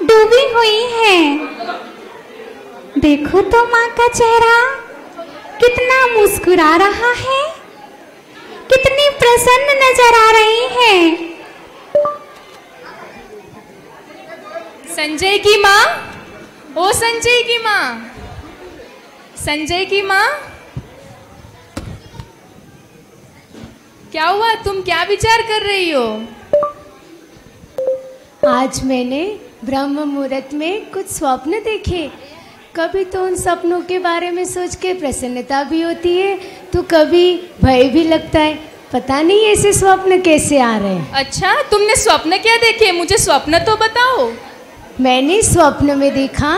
डूबी हुई है। देखो तो माँ का चेहरा कितना मुस्कुरा रहा है, कितनी प्रसन्न नजर आ रही है। संजय की माँ, ओ संजय की माँ, संजय की माँ, क्या हुआ? तुम क्या विचार कर रही हो? आज मैंने ब्रह्म मुहूर्त में कुछ स्वप्न देखे। कभी तो उन सपनों के बारे में सोच के प्रसन्नता भी होती है, तो कभी भय भी लगता है। पता नहीं ऐसे स्वप्न कैसे आ रहे हैं। अच्छा, तुमने स्वप्न क्या देखे? मुझे स्वप्न तो बताओ। मैंने स्वप्न में देखा,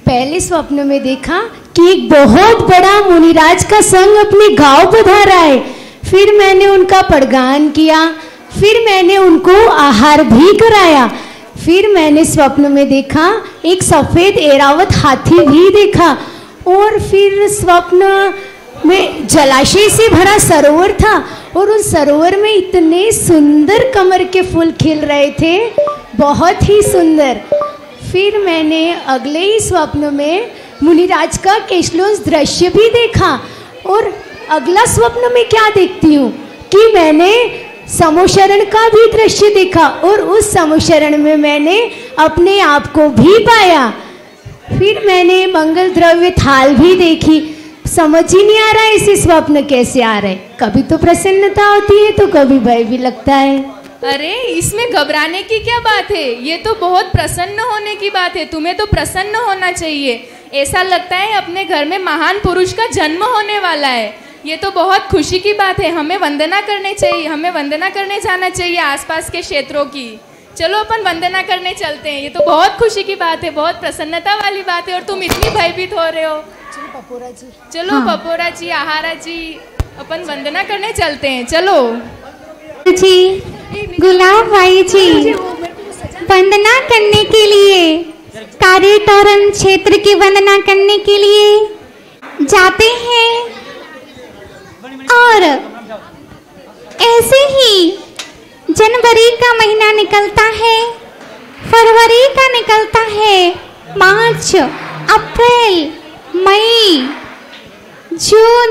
पहले स्वप्न में देखा कि एक बहुत बड़ा मुनिराज का संग अपने गांव पधारा है। फिर मैंने उनका प्रगान किया, फिर मैंने उनको आहार भी कराया। फिर मैंने स्वप्न में देखा एक सफेद ऐरावत हाथी भी देखा। और फिर स्वप्न में जलाशय से भरा सरोवर था और उस सरोवर में इतने सुंदर कमल के फूल खिल रहे थे, बहुत ही सुंदर। फिर मैंने अगले ही स्वप्न में मुनिराज का कैशलोस दृश्य भी देखा। और अगला स्वप्न में क्या देखती हूँ कि मैंने समोशरण का भी दृश्य देखा और उस समोशरण में मैंने अपने आप को भी पाया। फिर मैंने मंगल द्रव्य थाल भी देखी। समझ ही नहीं आ रहा है ऐसे स्वप्न कैसे आ रहे। कभी तो प्रसन्नता होती है तो कभी भय भी लगता है। अरे, इसमें घबराने की क्या बात है? ये तो बहुत प्रसन्न होने की बात है। तुम्हें तो प्रसन्न होना चाहिए। ऐसा लगता है अपने घर में महान पुरुष का जन्म होने वाला है। ये तो बहुत खुशी की बात है। हमें वंदना करनी चाहिए, हमें वंदना करने जाना चाहिए आसपास के क्षेत्रों की। चलो अपन वंदना करने चलते हैं। ये तो बहुत खुशी की बात है, बहुत प्रसन्नता वाली बात है। और तुम इतनी भयभीत हो रहे हो। चलो हाँ। पपोरा जी, आहारा जी, अपन वंदना करने चलते हैं। चलो जी, गुलाब भाई जी, वंदना करने के लिए, कार्यतोरण क्षेत्र की वंदना करने के लिए जाते हैं। और ऐसे ही जनवरी का महीना निकलता है, फरवरी का निकलता है, मार्च, अप्रैल, मई, जून,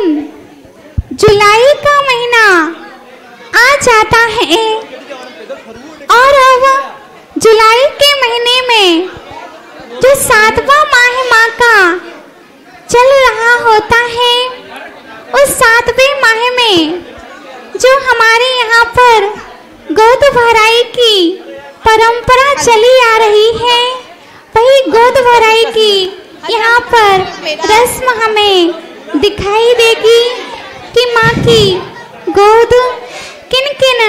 जुलाई का महीना आ जाता है। और अब जुलाई के महीने में जो 7वां माह माह का चल रहा होता है, उस 7वें माह में जो हमारे यहाँ पर गोद भराई की परंपरा चली आ रही है, वही गोद भराई की यहाँ पर रस्म हमें दिखाई देगी कि माँ की गोद किन किन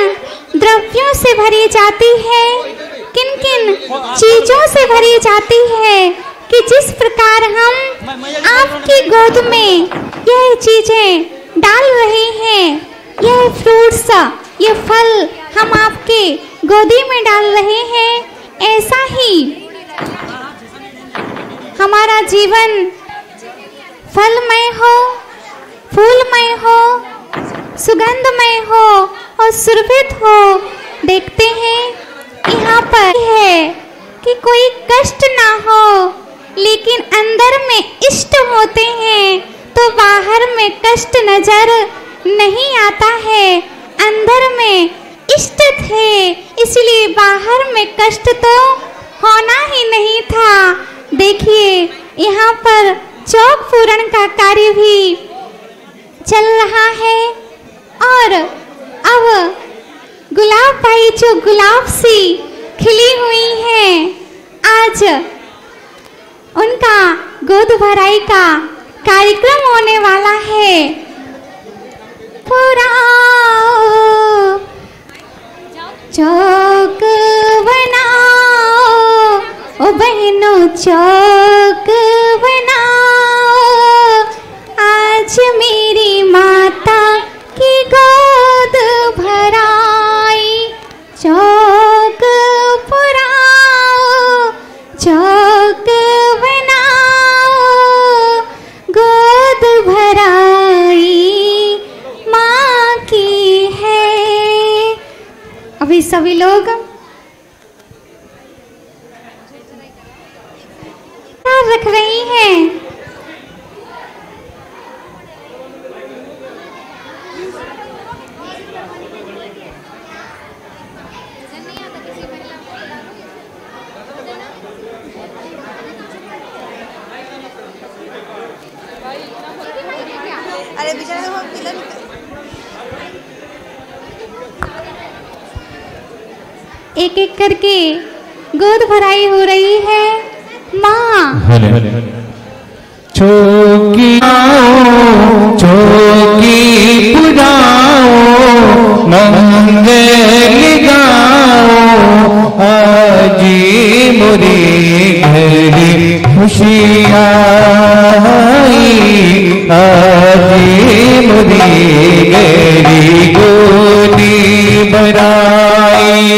द्रव्यों से भरी जाती है, किन किन चीजों से भरी जाती है, कि जिस प्रकार हम आपकी गोद में यह चीजें डाल रहे हैं, यह फ्रूट्स, ये फल हम आपके गोदी में डाल रहे हैं, ऐसा ही हमारा जीवन फलमय हो, फूलमय हो, सुगंधमय हो और सुरभित हो। देखते हैं यहाँ पर है कि कोई कष्ट ना हो, लेकिन अंदर में इष्ट होते हैं तो बाहर में कष्ट नजर नहीं आता है। अंदर में इष्ट थे, इसलिए बाहर में कष्ट तो होना ही नहीं था। देखिए यहाँ पर चौक पूरण का कार्य भी चल रहा है। और अब गुलाब भाई जो गुलाब सी खिली हुई है, आज उनका गोद भराई का कार्यक्रम होने वाला है। पूरा चौक बनाओ, ओ बहनों चौक बनाओ, आज मेरी माता की गोद भराई। चौक पुराओ, चौक बनाओ, गोद भराई। सभी लोग रख रही हैं। अरे बेचारे तो किला एक एक करके गोद भराई हो रही है। माँ चौकी पुराओ मंगल गाओ आजी मोरी घरी खुशियाँ आजी मोरी घरी गोदी बराई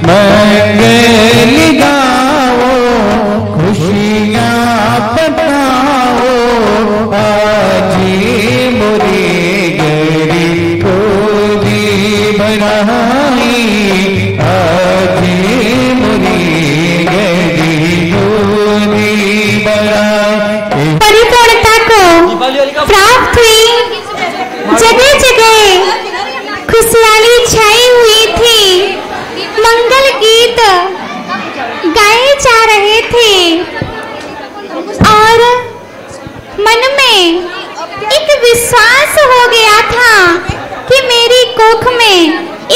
मंगल गाओ खुशियाँ बताओ आजी मोरी घरी गोदी बराई आजी मोरी घरी गोदी बराई। परिपूर्णता को प्राप्त हुई, जगह जगह खुशहाली छाई हुई थी। मंगल गीत गाए जा रहे थे और मन में एक विश्वास हो गया था कि मेरी कोख में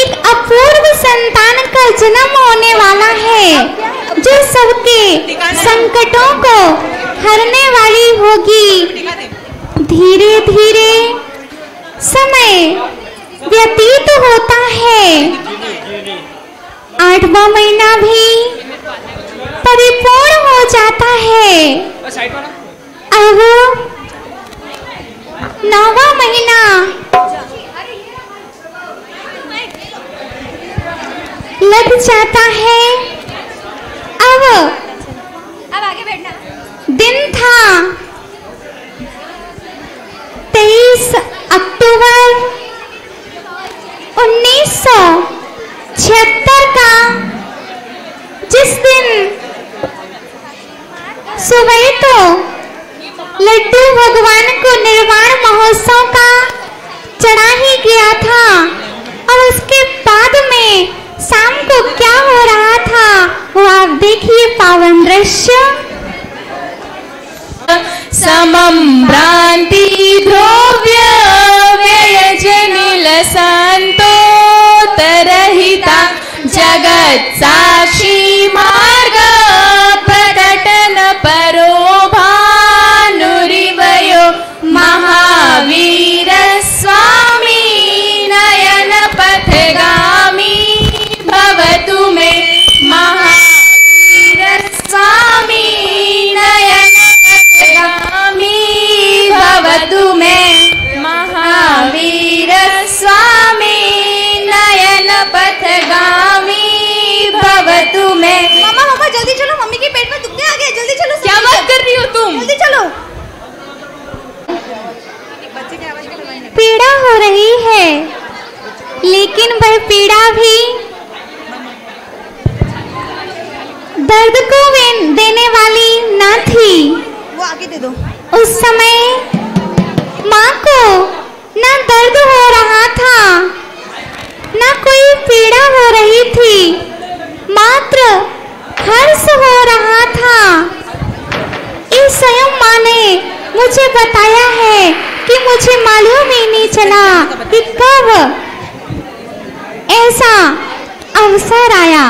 एक अपूर्व संतान का जन्म होने वाला है, जो सबके संकटों को हरने वाली होगी। धीरे धीरे समय व्यतीत होता है। 8वां महीना भी परिपूर्ण हो जाता है। अब 9वां महीना लग जाता है। अब आगे बैठना। दिन था 23 अक्टूबर 1976 का, जिस दिन सुबह तो लड्डू भगवान को निर्वाण महोत्सव का चढ़ा ही गया था और उसके बाद में शाम को क्या हो रहा था वो आप देखिए पावन दृश्य। समं भ्रांति द्रव्य व्ययजनिल संतोतरहिता जगत साक्षी मार्ग प्रकटन परो भानुरिवयो महावीर स्वामी नयन पथगामी भवतु मे महावीर स्वामी नयन पथगामी भवतु मे महावीर स्वामी नयन पथगामी भवतु मे। मामा जल्दी चलो, मम्मी के पेट में दुखने आ गया, जल्दी चलो। क्या बात कर रही हो तुम? जल्दी चलो। पीड़ा हो रही है, लेकिन वह पीड़ा भी दर्द को देने वाली न थी। वो आगे दे दो। उस समय माँ को ना दर्द हो रहा था, ना कोई पीड़ा हो रही थी, मात्र हर्ष हो रहा था। इस स्वयं माँ ने मुझे बताया है कि मुझे मालूम ही नहीं चला कि कब ऐसा अवसर आया।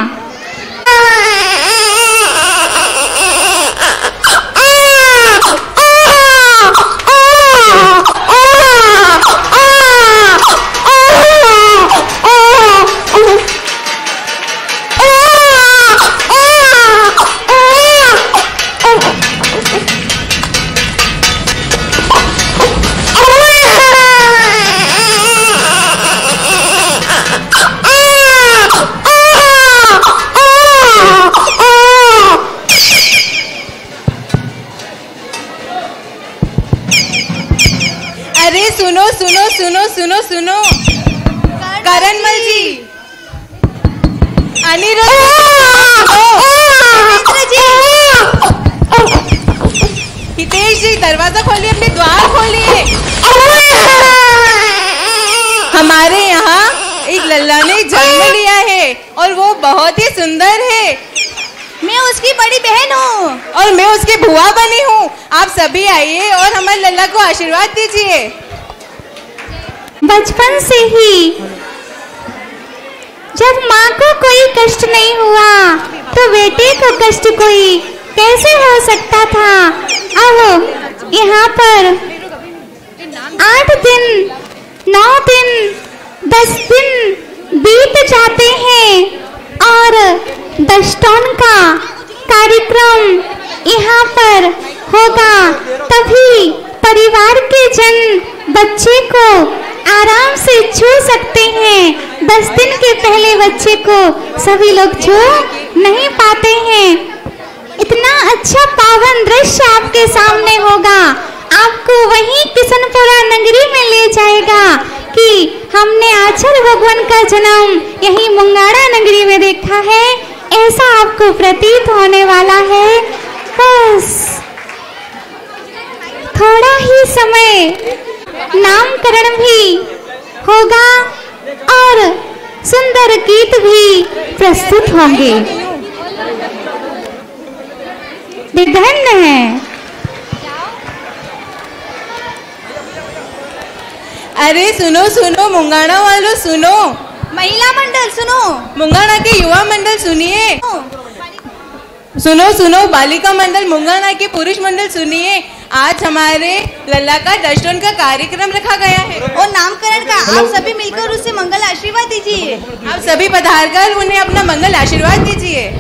सुनो करणमल जी, हितेश जी दरवाजा खोलिए, अपने द्वार खोलिए। हमारे यहाँ एक लल्ला ने जन्म लिया है और वो बहुत ही सुंदर है। मैं उसकी बड़ी बहन हूँ और मैं उसकी बुआ बनी हूँ। आप सभी आइए और हमारे लल्ला को आशीर्वाद दीजिए। बचपन से ही जब माँ को कोई कष्ट नहीं हुआ तो बेटे को कष्ट कोई कैसे हो सकता था। अब यहाँ पर 8 दिन 9 दिन 10 दिन बीत जाते हैं और 10 टन का कार्यक्रम यहाँ पर होगा। तभी परिवार के जन बच्चे को आराम से छू सकते हैं। 10 दिन के पहले बच्चे को सभी लोग छू नहीं पाते हैं। इतना अच्छा पावन दृश्य आपके सामने होगा। आपको वहीं किशनपुरा नगरी में ले जाएगा कि हमने आचार्य भगवान का जन्म यही मुंगाड़ा नगरी में देखा है, ऐसा आपको प्रतीत होने वाला है। बस थोड़ा ही समय नामकरण भी होगा और सुंदर गीत भी प्रस्तुत होंगे। धन्य है। अरे सुनो सुनो मुंगाना वालों सुनो, महिला मंडल सुनो, मुंगाना के युवा मंडल सुनिए, सुनो सुनो बालिका मंडल, मुंगाना के पुरुष मंडल सुनिए। आज हमारे लल्ला का 10 टन का कार्यक्रम रखा गया है और नामकरण का। आप सभी मिलकर उससे मंगल आशीर्वाद दीजिए। आप सभी पधारकर उन्हें अपना मंगल आशीर्वाद दीजिए।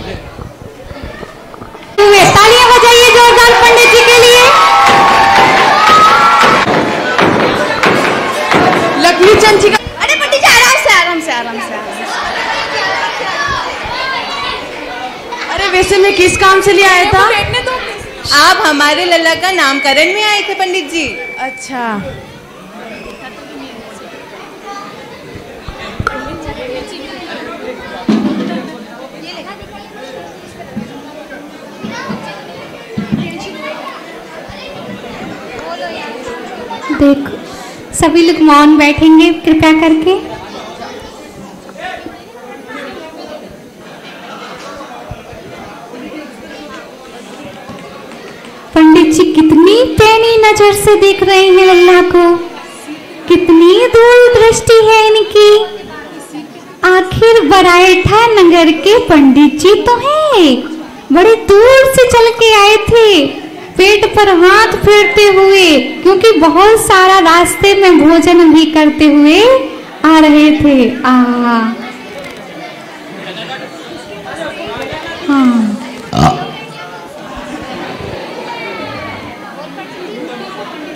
तालियां बजाइए जोरदार पंडित जी के लिए। लक्ष्मी चंद जी का। अरे पंडित जी आराम से आराम से आराम से। अरे वैसे मैं किस काम से ले आया था? आप हमारे लल्ला का नामकरण में आए थे पंडित जी। अच्छा, देखो सभी लोग मौन बैठेंगे कृपया करके। पंडित जी कितनी पैनी नजर से देख रहे हैं लल्ला को, कितनी दूर दृष्टि है इनकी। आखिर बरायठा नगर के पंडित जी तो हैं, बड़े दूर से चल के आए थे पेट पर हाथ फेरते हुए, क्योंकि बहुत सारा रास्ते में भोजन भी करते हुए आ रहे थे। हाँ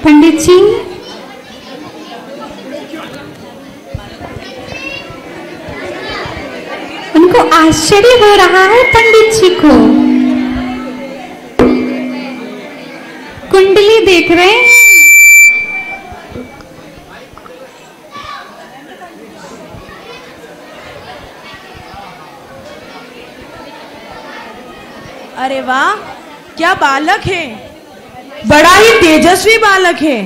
पंडित जी, उनको आश्चर्य हो रहा है पंडित जी को। कुंडली देख रहे हैं। अरे वाह, क्या बालक है, बड़ा ही तेजस्वी बालक है।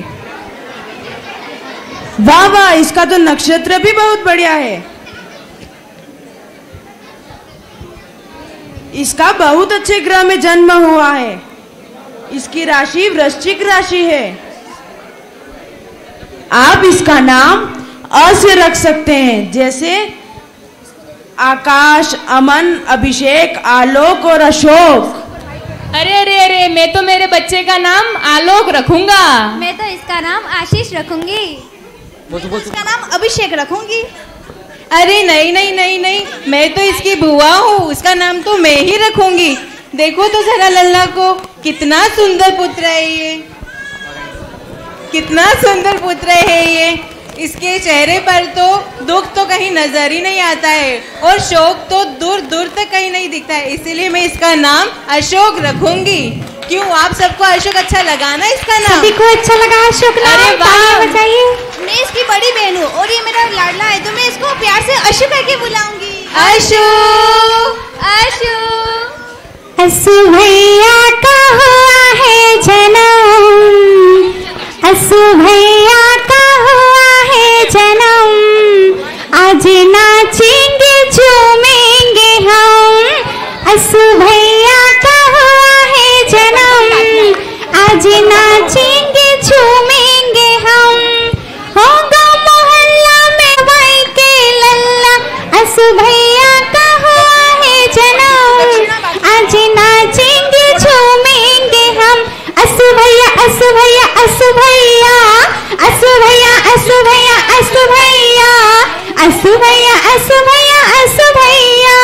वाह वाह, इसका तो नक्षत्र भी बहुत बढ़िया है। इसका बहुत अच्छे ग्रह में जन्म हुआ है। इसकी राशि वृश्चिक राशि है। आप इसका नाम अ से रख सकते हैं, जैसे आकाश, अमन, अभिषेक, आलोक और अशोक। अरे अरे अरे, मैं तो मेरे बच्चे का नाम आलोक रखूंगा। मैं तो इसका नाम आशीष रखूंगी। इसका नाम अभिषेक रखूंगी। अरे नहीं नहीं नहीं नहीं, मैं तो इसकी बुआ हूँ, उसका नाम तो मैं ही रखूंगी। देखो तो जरा लल्ला को, कितना सुंदर पुत्र है ये, कितना सुंदर पुत्र है ये। इसके चेहरे पर तो दुख तो कहीं नजर ही नहीं आता है और शोक तो दूर दूर तक कहीं नहीं दिखता है, इसीलिए मैं इसका नाम अशोक रखूंगी। क्यों, आप सबको अशोक अच्छा लगा ना इसका नाम? सभी को अच्छा लगा अशोक नाम? अरे वाह, बताइए। मैं इसकी बड़ी बहन हूँ और ये मेरा लाडला है, तो मैं इसको प्यार से अशोक करके बुलाऊंगी। अशु अशु असु भैया का हुआ है जन्म, असु भैया का हुआ है जन्म, आज नाचेंगे झूमेंगे हम। असु भैया का हुआ है जन्म, आज नाचेंगे झूमेंगे हम। होगा मोहल्ला में भाई के लल्ला, असु भैया का हुआ है जन्म, आज नाचेंगे झूमेंगे हम। असु भैया असु भैया असु भैया, असु भैया असु भैया असु भैया, असु भैया असु भैया असु भैया।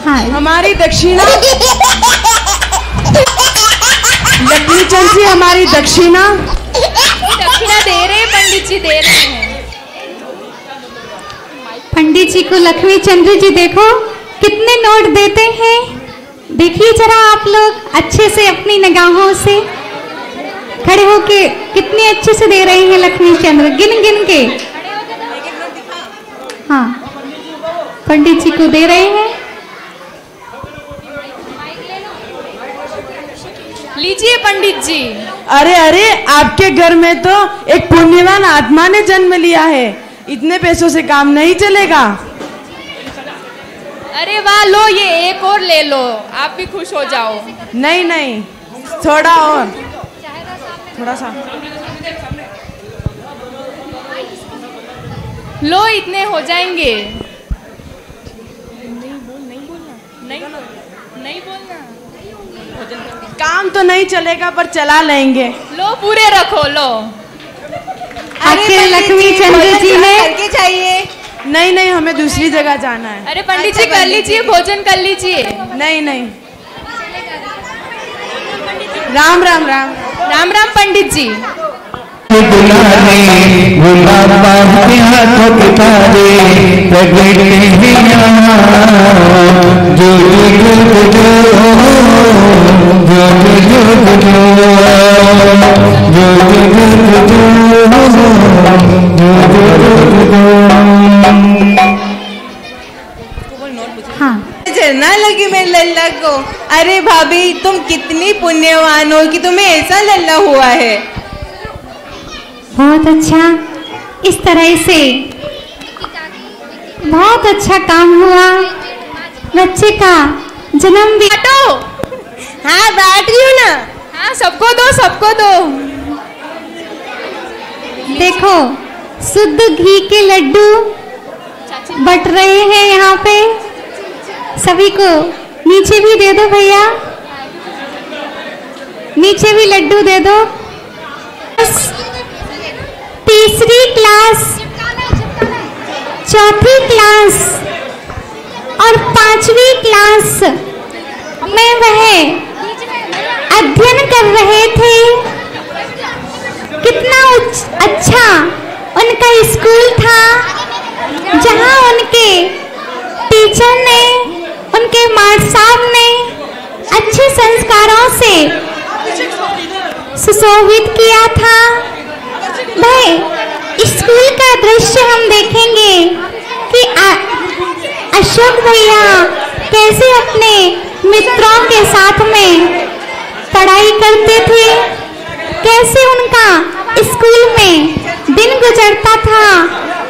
हाँ, हमारी दक्षिणा लक्ष्मी चंद जी, हमारी दक्षिणा दक्षिणा दे रहे हैं पंडित जी, दे रहे हैं। पंडित जी को लक्ष्मी चंद्र जी देखो कितने नोट देते हैं। देखिए जरा आप लोग अच्छे से अपनी निगाहों से खड़े होके कितने अच्छे से दे रहे हैं लक्ष्मी चंद्र, गिन गिन के। हाँ, पंडित जी को दे रहे हैं। लीजिए पंडित जी। अरे अरे, आपके घर में तो एक पुण्यवान आत्मा ने जन्म लिया है, इतने पैसों से काम नहीं चलेगा। अरे वाह, लो ये एक और ले लो, आप भी खुश हो जाओ। नहीं नहीं, थोड़ा और, थोड़ा सा लो, इतने हो जाएंगे। नहीं बोलना। काम तो नहीं चलेगा पर चला लेंगे। लो पूरे रखो, लो। आखिर लक्ष्मी चंद्र जी ने करके चाहिए। नहीं नहीं, हमें दूसरी जगह जाना है। अरे पंडित जी कर लीजिए, भोजन कर लीजिए। नहीं नहीं, राम राम राम राम राम पंडित जी। दुलारे गुलाब के हाथों के तारे प्रगटे हैं यहाँ, जो जो जो जो जो झरना लगी मेरे लल्ला को। अरे भाभी, तुम कितनी पुण्यवान हो कि तुम्हें ऐसा लल्ला हुआ है। बहुत अच्छा, इस तरह से बहुत अच्छा काम हुआ। बच्चे का जन्म भी बांटो। हाँ, बांट रही हूँ ना। हाँ, सबको दो, सबको दो। देखो, शुद्ध घी के लड्डू बट रहे हैं यहाँ पे सभी को। नीचे भी दे दो भैया, नीचे भी लड्डू दे दो। तीसरी क्लास, चौथी क्लास और पांचवी क्लास में वह अध्ययन कर रहे थे। कितना अच्छा उनका स्कूल था, जहां उनके टीचर ने, उनके मास्टर साहब ने अच्छे संस्कारों से सुशोभित किया था। वह स्कूल का दृश्य हम देखेंगे कि अशोक भैया कैसे अपने मित्रों के साथ में पढ़ाई करते थे, कैसे उनका स्कूल में दिन गुजरता था,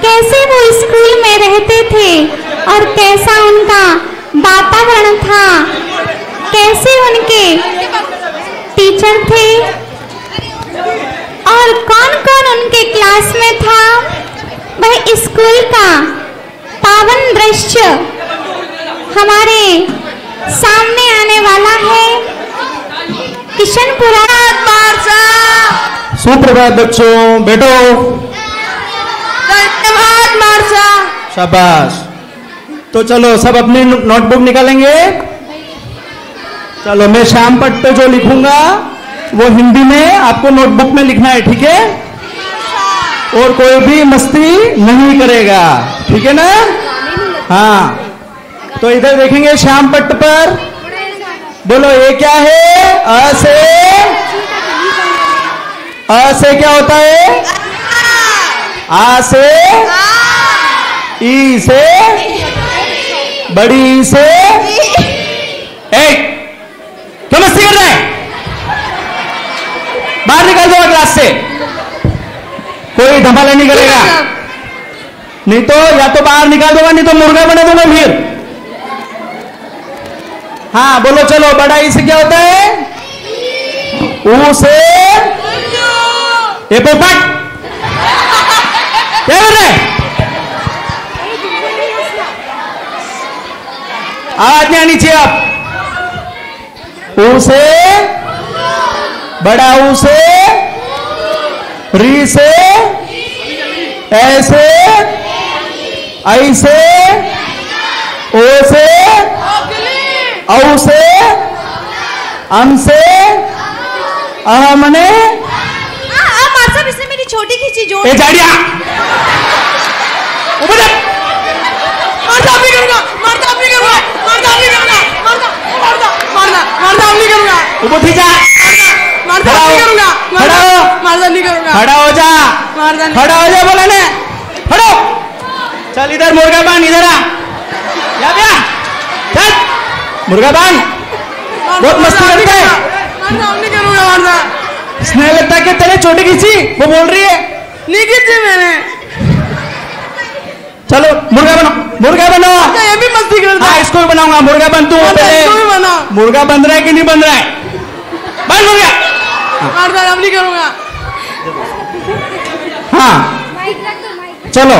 कैसे वो स्कूल में रहते थे और कैसा उनका वातावरण था, कैसे उनके टीचर थे और कौन कौन उनके क्लास में था। वह स्कूल का पावन दृश्य हमारे सामने आने वाला है। किशनपुरा सुप्रभात बच्चों, बैठो। धन्यवाद मार्सा। शाबाश। तो चलो सब अपनी नोटबुक निकालेंगे। चलो, मैं शाम पट पे जो लिखूंगा वो हिंदी में आपको नोटबुक में लिखना है, ठीक है? और कोई भी मस्ती नहीं करेगा, ठीक है ना? हाँ, तो इधर देखेंगे श्याम पट्ट पर। बोलो, ये क्या है? अ से अ से क्या होता है? आ से, ई से, बड़ी से, एक क्यों मस्ती कर रहे हैं? बाहर निकल दो क्लास से, कोई धमाल नहीं करेगा। नहीं तो या तो बाहर निकाल दूंगा, नहीं तो मुर्गा बना दूंगा फिर। हाँ बोलो चलो, बड़ा ई से क्या होता है? ऊ से ए पोपट, क्या कर रहे? आवाज नहीं आनी चाहिए आप। ऊ से, बड़ा ऊ से, री से, ऐसे, ऐसे, ओ से, औ से, अम से, अहमने। मार साहब इसने मेरी छोटी खींची जोड़। ए जाड़िया, ऊपर जा। मरता नहीं करूंगा, मरता नहीं करूंगा, मरता नहीं करूंगा, मरता मरता मरता मरता नहीं करूंगा, ऊपर ठीक जा। मरता नहीं करूंगा, खड़ा हो, मरता नहीं करूंगा, खड़ा हो जा, मरता नहीं, खड़ा हो जा बोला ने, खड़ो। चल इधर मुर्गा बांध, इधर आ, या भैया, चल मुर्गा बांध। बहुत मस्ती करता है। मरता नहीं करूंगा, मरता। स्नेहलता के तेरे छोटी खींची, वो बोल रही है नहीं खींची मैंने। चलो मुर्गा बनो, मुर्गा बनो। ये भी मस्ती करता हाँ है। इसको भी बनाऊंगा, मुर्गा बन तू पहले। इसको भी बना। मुर्गा बन रहा है कि नहीं बन रहा है? बन मुर्गा। मरता अब नहीं करूंगा। हाँ चलो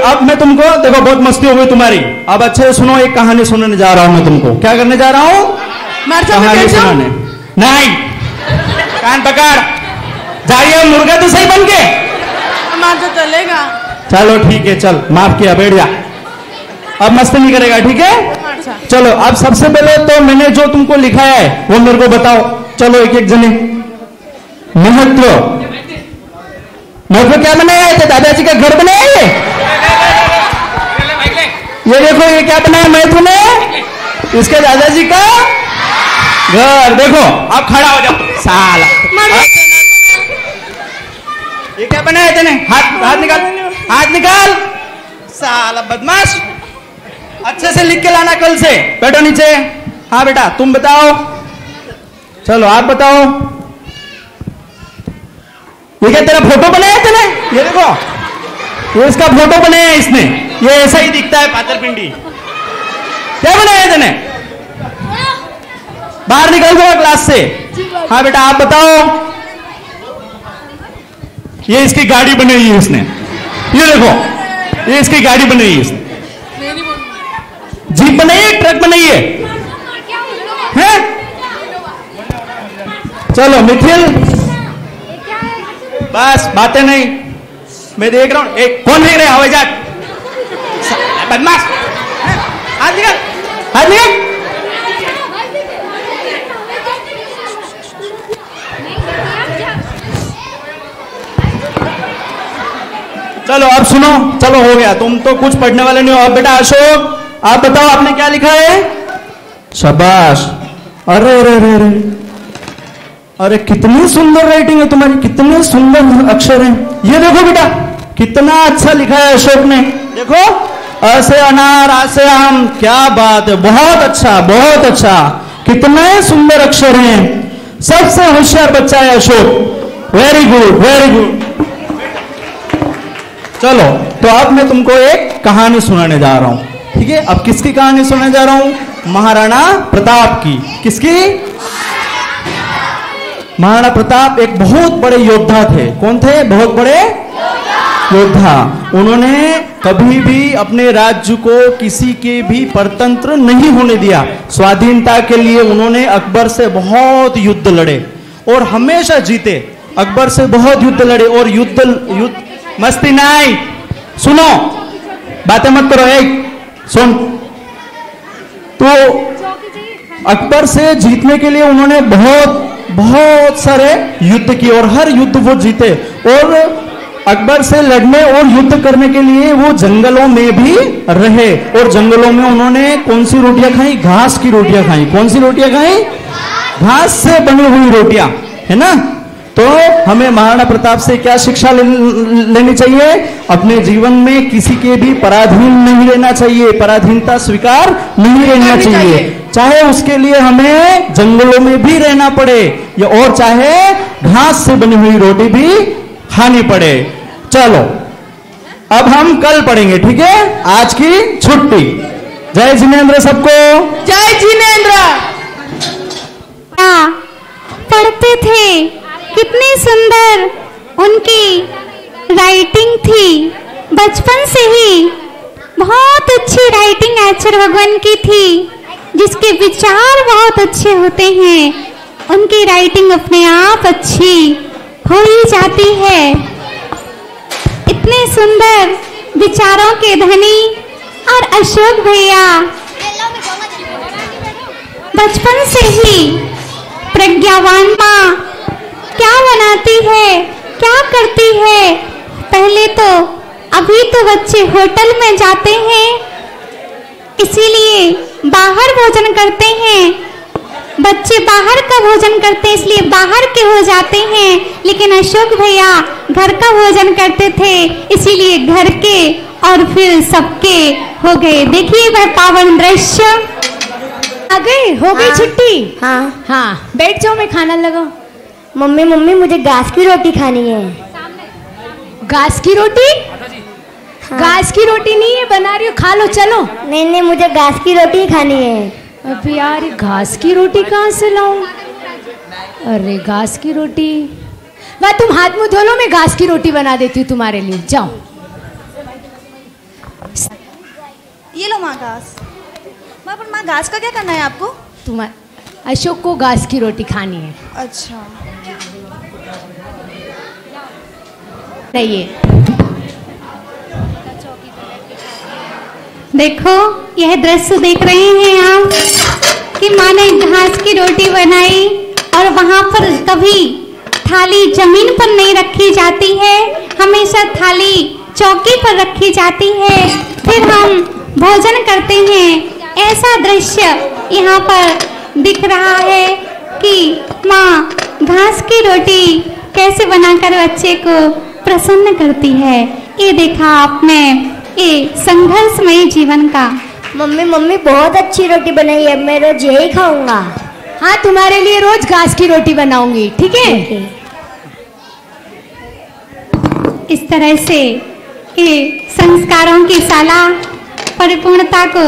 अब मैं तुमको देखो, बहुत मस्ती हो गई तुम्हारी। अब अच्छे से सुनो, एक कहानी सुनाने जा रहा हूं मैं तुमको। क्या करने जा रहा हूं? कहानी सुनाने। नहीं, कान पकड़, जाइए मुर्गा तो सही बन के। मार तो चलेगा। चलो ठीक है, चल माफ किया, बैठ जा। अब मस्ती नहीं करेगा, ठीक है? चलो अब सबसे पहले तो मैंने जो तुमको लिखा है वो मेरे को बताओ। चलो एक एक जने। महत्व क्या बनाया है? दादाजी का घर बनाया है। ये देखो, ये क्या बनाया महत्व ने? इसके दादाजी का घर। देखो अब खड़ा हो जाओ साला। ये क्या बनाया तेने? हाथ निकाल, हाथ निकाल साला बदमाश। अच्छे से लिख के लाना कल से। बैठो नीचे। हाँ बेटा तुम बताओ। चलो आप बताओ। ये क्या तेरा फोटो बनाया है तेने? ये देखो, ये इसका फोटो बनाया है इसने। ये ऐसा ही दिखता है पाथरपिंडी। क्या बनाया है तेने? बाहर निकल दो क्लास से। हाँ बेटा आप बताओ। ये इसकी गाड़ी बनाई है इसने। ये देखो, ये इसकी गाड़ी बनाई है इसने। जीप बनाई है, ट्रक बनाई है, हैं? चलो मिथिल, बस बातें नहीं। मैं देख रहा हूं। एक कौन देख रहे हैं? हवाई जहाज बदमाश। हाथ निकाल, हाथ निकाल। चलो अब सुनो। चलो हो गया, तुम तो कुछ पढ़ने वाले नहीं हो। अब बेटा अशोक आप बताओ, आपने क्या लिखा है? शाबाश। अरे अरे अरे अरे अरे कितनी सुंदर राइटिंग है तुम्हारी, कितने सुंदर अक्षर हैं। ये देखो बेटा कितना अच्छा लिखा है अशोक ने। देखो, अ से अनार, आ से आम। क्या बात है, बहुत अच्छा, बहुत अच्छा। कितने सुंदर अक्षर हैं। सबसे होशियार बच्चा है Ashok. Very good, very good. चलो तो अब मैं तुमको एक कहानी सुनाने जा रहा हूं, ठीक है? अब किसकी कहानी सुनाने जा रहा हूं? महाराणा प्रताप की। किसकी? महाराणा प्रताप एक बहुत बड़े योद्धा थे। कौन थे? बहुत बड़े योद्धा। उन्होंने कभी भी अपने राज्य को किसी के भी परतंत्र नहीं होने दिया। स्वाधीनता के लिए उन्होंने अकबर से बहुत युद्ध लड़े और हमेशा जीते। अकबर से बहुत युद्ध लड़े और युद्ध मस्ती नहीं, सुनो, बातें मत करो। एक सुन, तो अकबर से जीतने के लिए उन्होंने बहुत सारे युद्ध किए और हर युद्ध वो जीते। और अकबर से लड़ने और युद्ध करने के लिए वो जंगलों में भी रहे। और जंगलों में उन्होंने कौन सी रोटियां खाई? घास की रोटियां खाई। कौन सी रोटियां खाई? घास से बनी हुई रोटियां, है ना? तो हमें महाराणा प्रताप से क्या शिक्षा लेनी चाहिए? अपने जीवन में किसी के भी पराधीन नहीं रहना चाहिए, पराधीनता स्वीकार नहीं रहना चाहिए, चाहे उसके लिए हमें जंगलों में भी रहना पड़े या और चाहे घास से बनी हुई रोटी भी खानी पड़े। चलो अब हम कल पढ़ेंगे, ठीक है? आज की छुट्टी। जय जिनेंद्र सबको। जय जिनेंद्र। पढ़ते थे, कितनी सुंदर उनकी राइटिंग थी। बचपन से ही बहुत अच्छी राइटिंग आचार्य भगवान की थी, जिसके विचार बहुत अच्छे होते हैं। उनकी राइटिंग अपने आप अच्छी हो ही जाती है। इतने सुंदर विचारों के धनी और अशोक भैया बचपन से ही प्रज्ञावान माँ क्या बनाती है, क्या करती है। पहले तो अभी तो बच्चे होटल में जाते हैं, इसीलिए बाहर भोजन करते हैं। बच्चे बाहर का भोजन करते हैं इसलिए बाहर के हो जाते हैं, लेकिन अशोक भैया घर का भोजन करते थे इसीलिए घर के और फिर सबके हो गए। देखिए वह पावन दृश्य। आ गए, हो गई छुट्टी? हाँ हाँ, बैठ जाओ, मैं खाना लगाऊं। मम्मी मम्मी मुझे घास की रोटी खानी है। घास की रोटी? हाँ। घास की रोटी नहीं है, बना रही हो, खा लो, चलो। नहीं नहीं, मुझे घास की रोटी खानी है। अब यार घास की रोटी कहाँ से लाऊं? अरे घास की रोटी, वह तुम हाथ मुंह धो लो, मैं घास की रोटी बना देती हूँ तुम्हारे लिए, जाओ। ये लो माँ घास। माँ पर माँ घास का क्या करना है आपको? तुम्हारे अशोक को घास की रोटी खानी है। अच्छा नहीं, देखो यह दृश्य देख रहे हैं आप कि माँ ने घास की रोटी बनाई और वहां पर कभी थाली जमीन पर नहीं रखी जाती है, हमेशा थाली चौकी पर रखी जाती है, फिर हम भोजन करते हैं। ऐसा दृश्य यहाँ पर दिख रहा है कि माँ घास की रोटी कैसे बनाकर बच्चे को प्रसन्न करती है। ये देखा आपने, ये संघर्षमय जीवन का। मम्मी मम्मी बहुत अच्छी रोटी बनाई है, मैं रोज यही खाऊंगा। हाँ, तुम्हारे लिए रोज घास की रोटी बनाऊंगी, ठीक है? इस तरह से ये संस्कारों की शाला परिपूर्णता को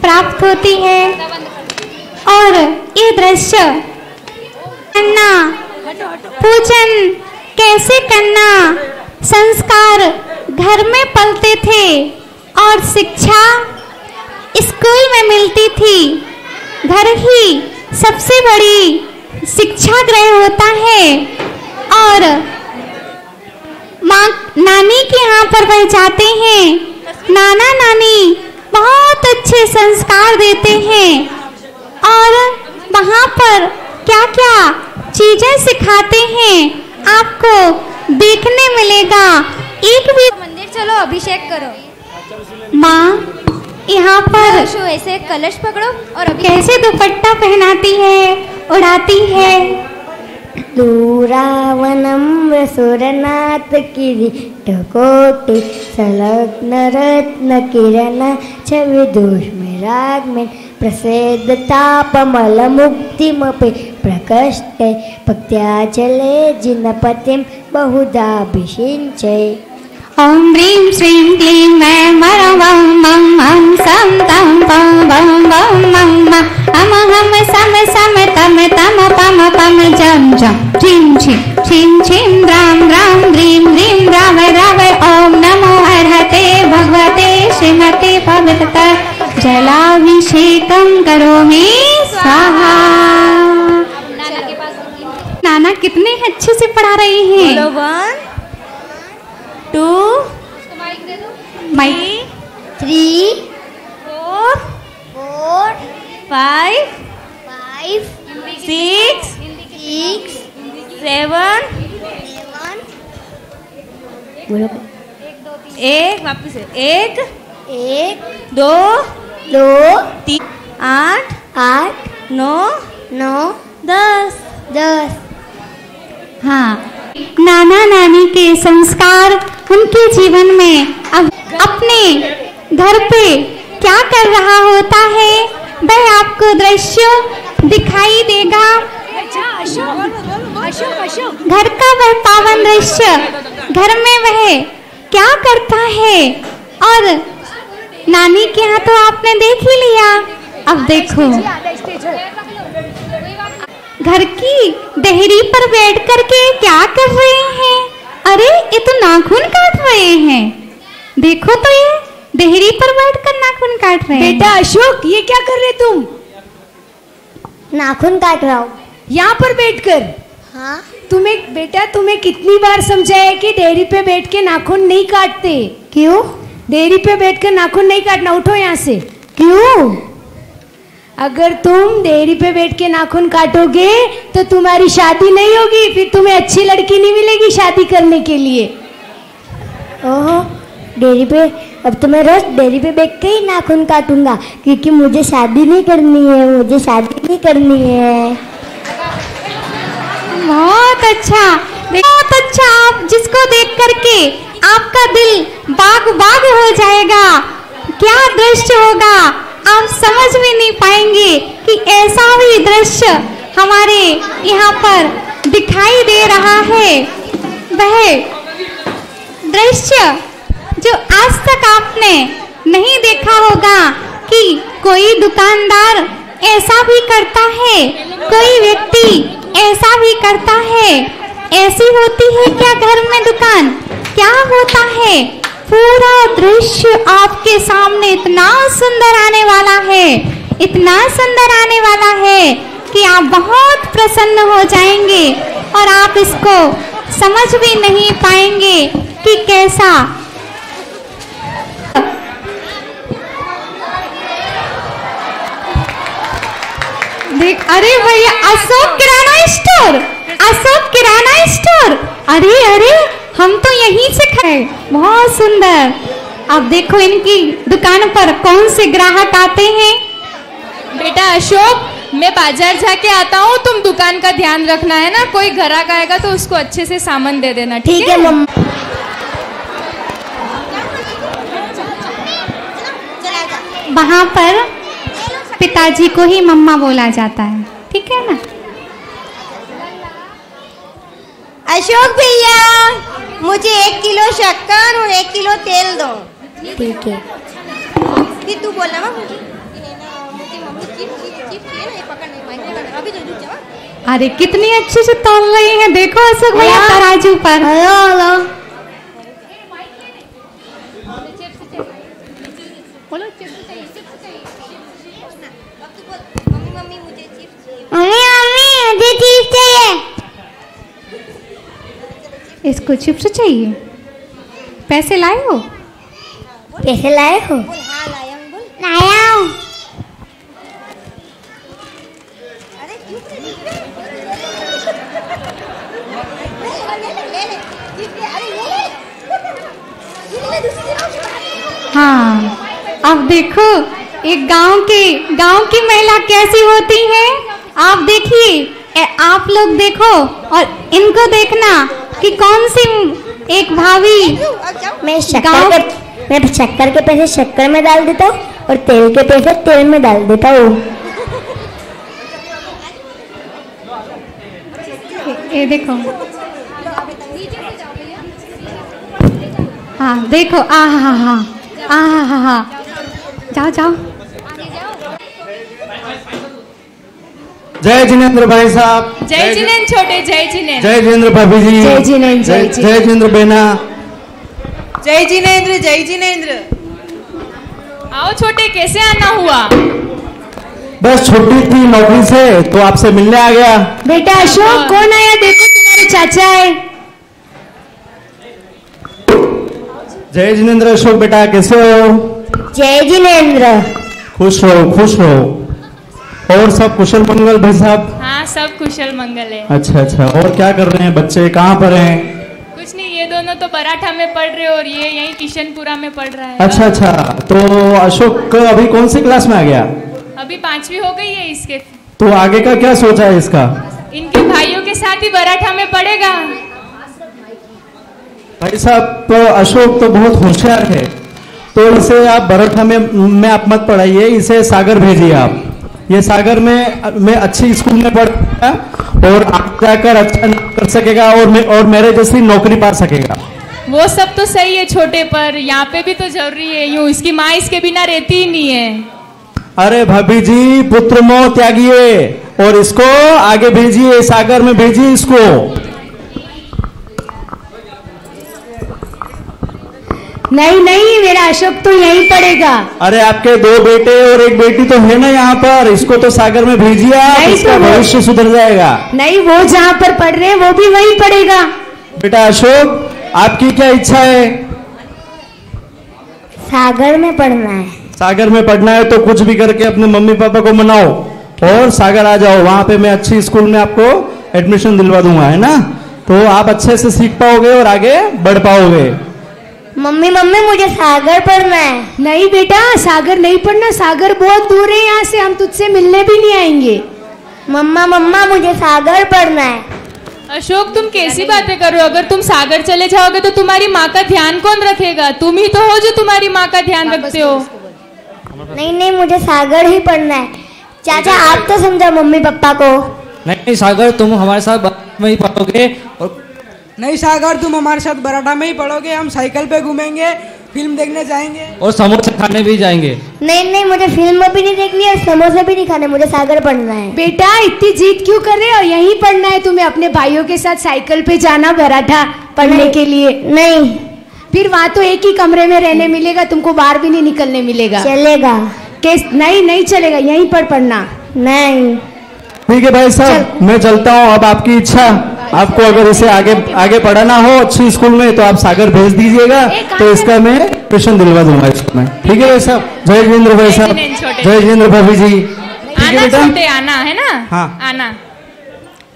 प्राप्त होती है। और ये दृश्य करना, पूजन कैसे करना, संस्कार घर में पलते थे और शिक्षा स्कूल में मिलती थी। घर ही सबसे बड़ी शिक्षा गृह होता है और माँ नानी के यहाँ पर वह जाते हैं, नाना नानी बहुत अच्छे संस्कार देते हैं और वहाँ पर क्या क्या चीजें सिखाते हैं आपको देखने मिलेगा। एक भी मंदिर चलो, अभिषेक करो। माँ यहाँ पर ऐसे कलश पकड़ो और कैसे दुपट्टा पहनाती है, उड़ाती है। दूरावनम सुरनाथ किरीटकोटि संलग्न रत्न किरण छवि दोष में राग में प्रसिद्ध तापमल मुक्तिमपि प्रकष्टे भक्त्या चले जिनपतिम बहुधा विषिञ्चे। ओम ह्रीं श्रीं क्लीं ऐं वरं वं मं हं सं तं पं वं वं मं म अम हम सम सम तम तम पम पम जं जं झीं झीं झीं झीं द्रां द्रां ह्रीं ह्रीं राव राव। ओम नमो हरहते भगवते श्रीमते पवित्रता जलाभिषेकं करोमि स्वाहा। नाना कितने अच्छे से पढ़ा रही हैं। 1 2 माइक 3 4 5 6 7 एक वापस 1 2 3 8 9 10 हाँ, नाना नानी के संस्कार उनके जीवन में अब अपने घर पे क्या कर रहा होता है वह आपको दृश्य दिखाई देगा। घर का वह पावन दृश्य, घर में वह क्या करता है, और नानी के यहाँ तो आपने देख ही लिया। अब देखो घर की देहरी पर बैठ करके क्या कर रहे हैं। अरे ये तो नाखून काट रहे हैं। देखो तो ये देहरी पर बैठकर नाखून काट रहे हैं। बेटा अशोक, ये क्या कर रहे तुम? नाखून काट रहा हूँ। यहाँ पर बैठकर? हाँ। तुम्हें कितनी बार समझाया कि डेयरी पे बैठ के नाखून नहीं काटते। क्यों? डेयरी पे बैठकर नाखून नहीं काटना, उठो यहाँ से। क्यों? अगर तुम डेयरी पे बैठ के नाखून काटोगे तो तुम्हारी शादी नहीं होगी, फिर तुम्हें अच्छी लड़की नहीं मिलेगी शादी करने के लिए। ओहो, डेयरी पे अब तो मैं रोज डेयरी पे बैठ के ही नाखून काटूंगा, क्योंकि मुझे शादी नहीं करनी है, मुझे शादी नहीं करनी है। बहुत अच्छा, बहुत अच्छा। आप जिसको देख करके आपका दिल बाग बाग हो जाएगा। क्या दृश्य होगा आप समझ भी नहीं पाएंगे कि ऐसा भी दृश्य हमारे यहाँ पर दिखाई दे रहा है। वह दृश्य जो आज तक आपने नहीं देखा होगा कि कोई दुकानदार ऐसा भी करता है, कोई व्यक्ति ऐसा भी करता है। ऐसी होती है क्या घर में दुकान? क्या होता है? पूरा दृश्य आपके सामने इतना सुंदर आने वाला है, इतना सुंदर आने वाला है कि आप बहुत प्रसन्न हो जाएंगे और आप इसको समझ भी नहीं पाएंगे कि कैसा। देख, अरे भैया, अशोक किराना स्टोर, अशोक किराना स्टोर। अरे अरे, हम तो यहीं से खड़े। बहुत सुंदर। अब देखो इनकी दुकान पर कौन से ग्राहक आते हैं। बेटा अशोक, मैं बाजार जाके आता हूँ, तुम दुकान का ध्यान रखना है ना। कोई ग्राहक आएगा तो उसको अच्छे से सामान दे देना, ठीक है मम्मा। वहाँ पर पिताजी को ही मम्मा बोला जाता है, ठीक है ना। अशोक भैया, मुझे 1 किलो शक्कर और 1 किलो तेल दो। ठीक है। फिर तू बोलना मुझे मम्मी चिप्स चाहिए ना, ये पकड़ना, माइक्रो अभी तो रुक जाओ। अरे कितनी अच्छे से तौल रही है, देखो अशोक भैया तराजू पर। हेलो मम्मी मुझे चिप्स चाहिए। इसको चिप्स चाहिए। पैसे लाए हो? पैसे लाए हो? हाँ लाया हूँ। बोल लाया हूँ। अरे हाँ, अब देखो एक गांव की महिला कैसी होती है। आप देखिए, आप लोग देखो और इनको देखना कि कौन सी एक भाभी। मैं शक्कर के पैसे शक्कर में डाल देता हूँ और तेल के पैसे तेल में डाल देता हूँ। ये देखो, हाँ देखो, आ हा, जाओ जाओ। जय जिनेंद्र भाई साहब। जय जिनेंद्र छोटे, जय जिनेंद्र। जय जिनेंद्र भाभी जी। जय जिनेंद्र, जय जिनेंद्र बहना। जय जिनेंद्र, जय जिनेंद्र। आओ छोटे, कैसे आना हुआ? बस छुट्टी थी नौकरी से तो आपसे मिलने आ गया। बेटा अशोक, कौन आया? देखो तुम्हारे चाचा है। जय जिनेंद्र अशोक बेटा, कैसे हो? जय जिनेंद्र। खुश रहो, खुश रहो। और सब कुशल मंगल भाई साहब? हाँ, सब कुशल मंगल है। अच्छा, और क्या कर रहे हैं बच्चे, कहाँ पर हैं? कुछ नहीं, ये दोनों तो पराठा में पढ़ रहे और ये यहीं किशनपुरा में पढ़ रहा है। अच्छा, तो अशोक अभी कौन सी क्लास में आ गया? अभी 5वीं हो गई है इसके। तो आगे का क्या सोचा है इसका? इनके भाइयों के साथ ही बराठा में पढ़ेगा। भाई साहब, तो अशोक तो बहुत होशियार है, तो इसे आप बराठा में आप मत पढ़ाइए, इसे सागर भेजिए आप। ये सागर में अच्छी स्कूल में पढ़ेगा और आगे जाकर अच्छा कर सकेगा और मेरे जैसी नौकरी पा सकेगा। वो सब तो सही है छोटे, पर यहाँ पे भी तो जरूरी है। यूं इसकी माँ इसके बिना रहती ही नहीं है। अरे भाभी जी, पुत्र मोह त्यागिए और इसको आगे भेजिए, सागर में भेजिए इसको। नहीं नहीं, मेरा अशोक तो यहीं पढ़ेगा। अरे आपके 2 बेटे और 1 बेटी तो है ना यहाँ पर, इसको तो सागर में भेजिए आप, इसका भविष्य सुधर जाएगा। नहीं, वो जहाँ पर पढ़ रहे हैं वो भी वहीं पढ़ेगा। बेटा अशोक, आपकी क्या इच्छा है? सागर में पढ़ना है। सागर में पढ़ना है तो कुछ भी करके अपने मम्मी पापा को मनाओ और सागर आ जाओ। वहां पे मैं अच्छी स्कूल में आपको एडमिशन दिलवा दूंगा, है ना? तो आप अच्छे से सीख पाओगे और आगे बढ़ पाओगे। मम्मी मुझे सागर पढ़ना है। नहीं बेटा, सागर नहीं पढ़ना, सागर बहुत दूर है यहाँ से, हम तुझसे मिलने भी नहीं आएंगे। मम्मा मुझे सागर पढ़ना है। अशोक, तुम कैसी बातें कर रहे हो? अगर तुम सागर चले जाओगे तो तुम्हारी माँ का ध्यान कौन रखेगा? तुम ही तो हो जो तुम्हारी माँ का ध्यान रखते हो। नहीं, मुझे सागर ही पढ़ना है। चाचा आप तो समझा मम्मी पापा को। नहीं सागर, तुम हमारे साथ में ही पढ़ोगे। और नहीं सागर, तुम हमारे साथ बराठा में ही पढ़ोगे, हम साइकिल पे घूमेंगे, फिल्म देखने जाएंगे और समोसे खाने भी जाएंगे। नहीं, मुझे फिल्म भी नहीं देखनी है, समोसे भी नहीं खाने, मुझे सागर पढ़ना है। बेटा इतनी जिद क्यों कर रहे हो? यहीं पढ़ना है तुम्हें, अपने भाइयों के साथ साइकिल पे जाना बराठा पढ़ने के लिए। नहीं, फिर वहाँ तो एक ही कमरे में रहने मिलेगा, तुमको बाहर भी नहीं निकलने मिलेगा। चलेगा? नहीं चलेगा, यहीं पर पढ़ना। नहीं। ठीक है भाई साहब, मैं चलता हूँ। अब आपकी इच्छा, आपको अगर इसे आगे पढ़ाना हो अच्छी स्कूल में तो आप सागर भेज दीजिएगा, तो इसका मैं एडमिशन दिलवा दूंगा इसको मैं। ठीक है भाई साहब? जय जितेंद्र भाई साहब, जय जितेंद्र भाभी जी। ठीक है बेटा, आना है ना? हाँ आना।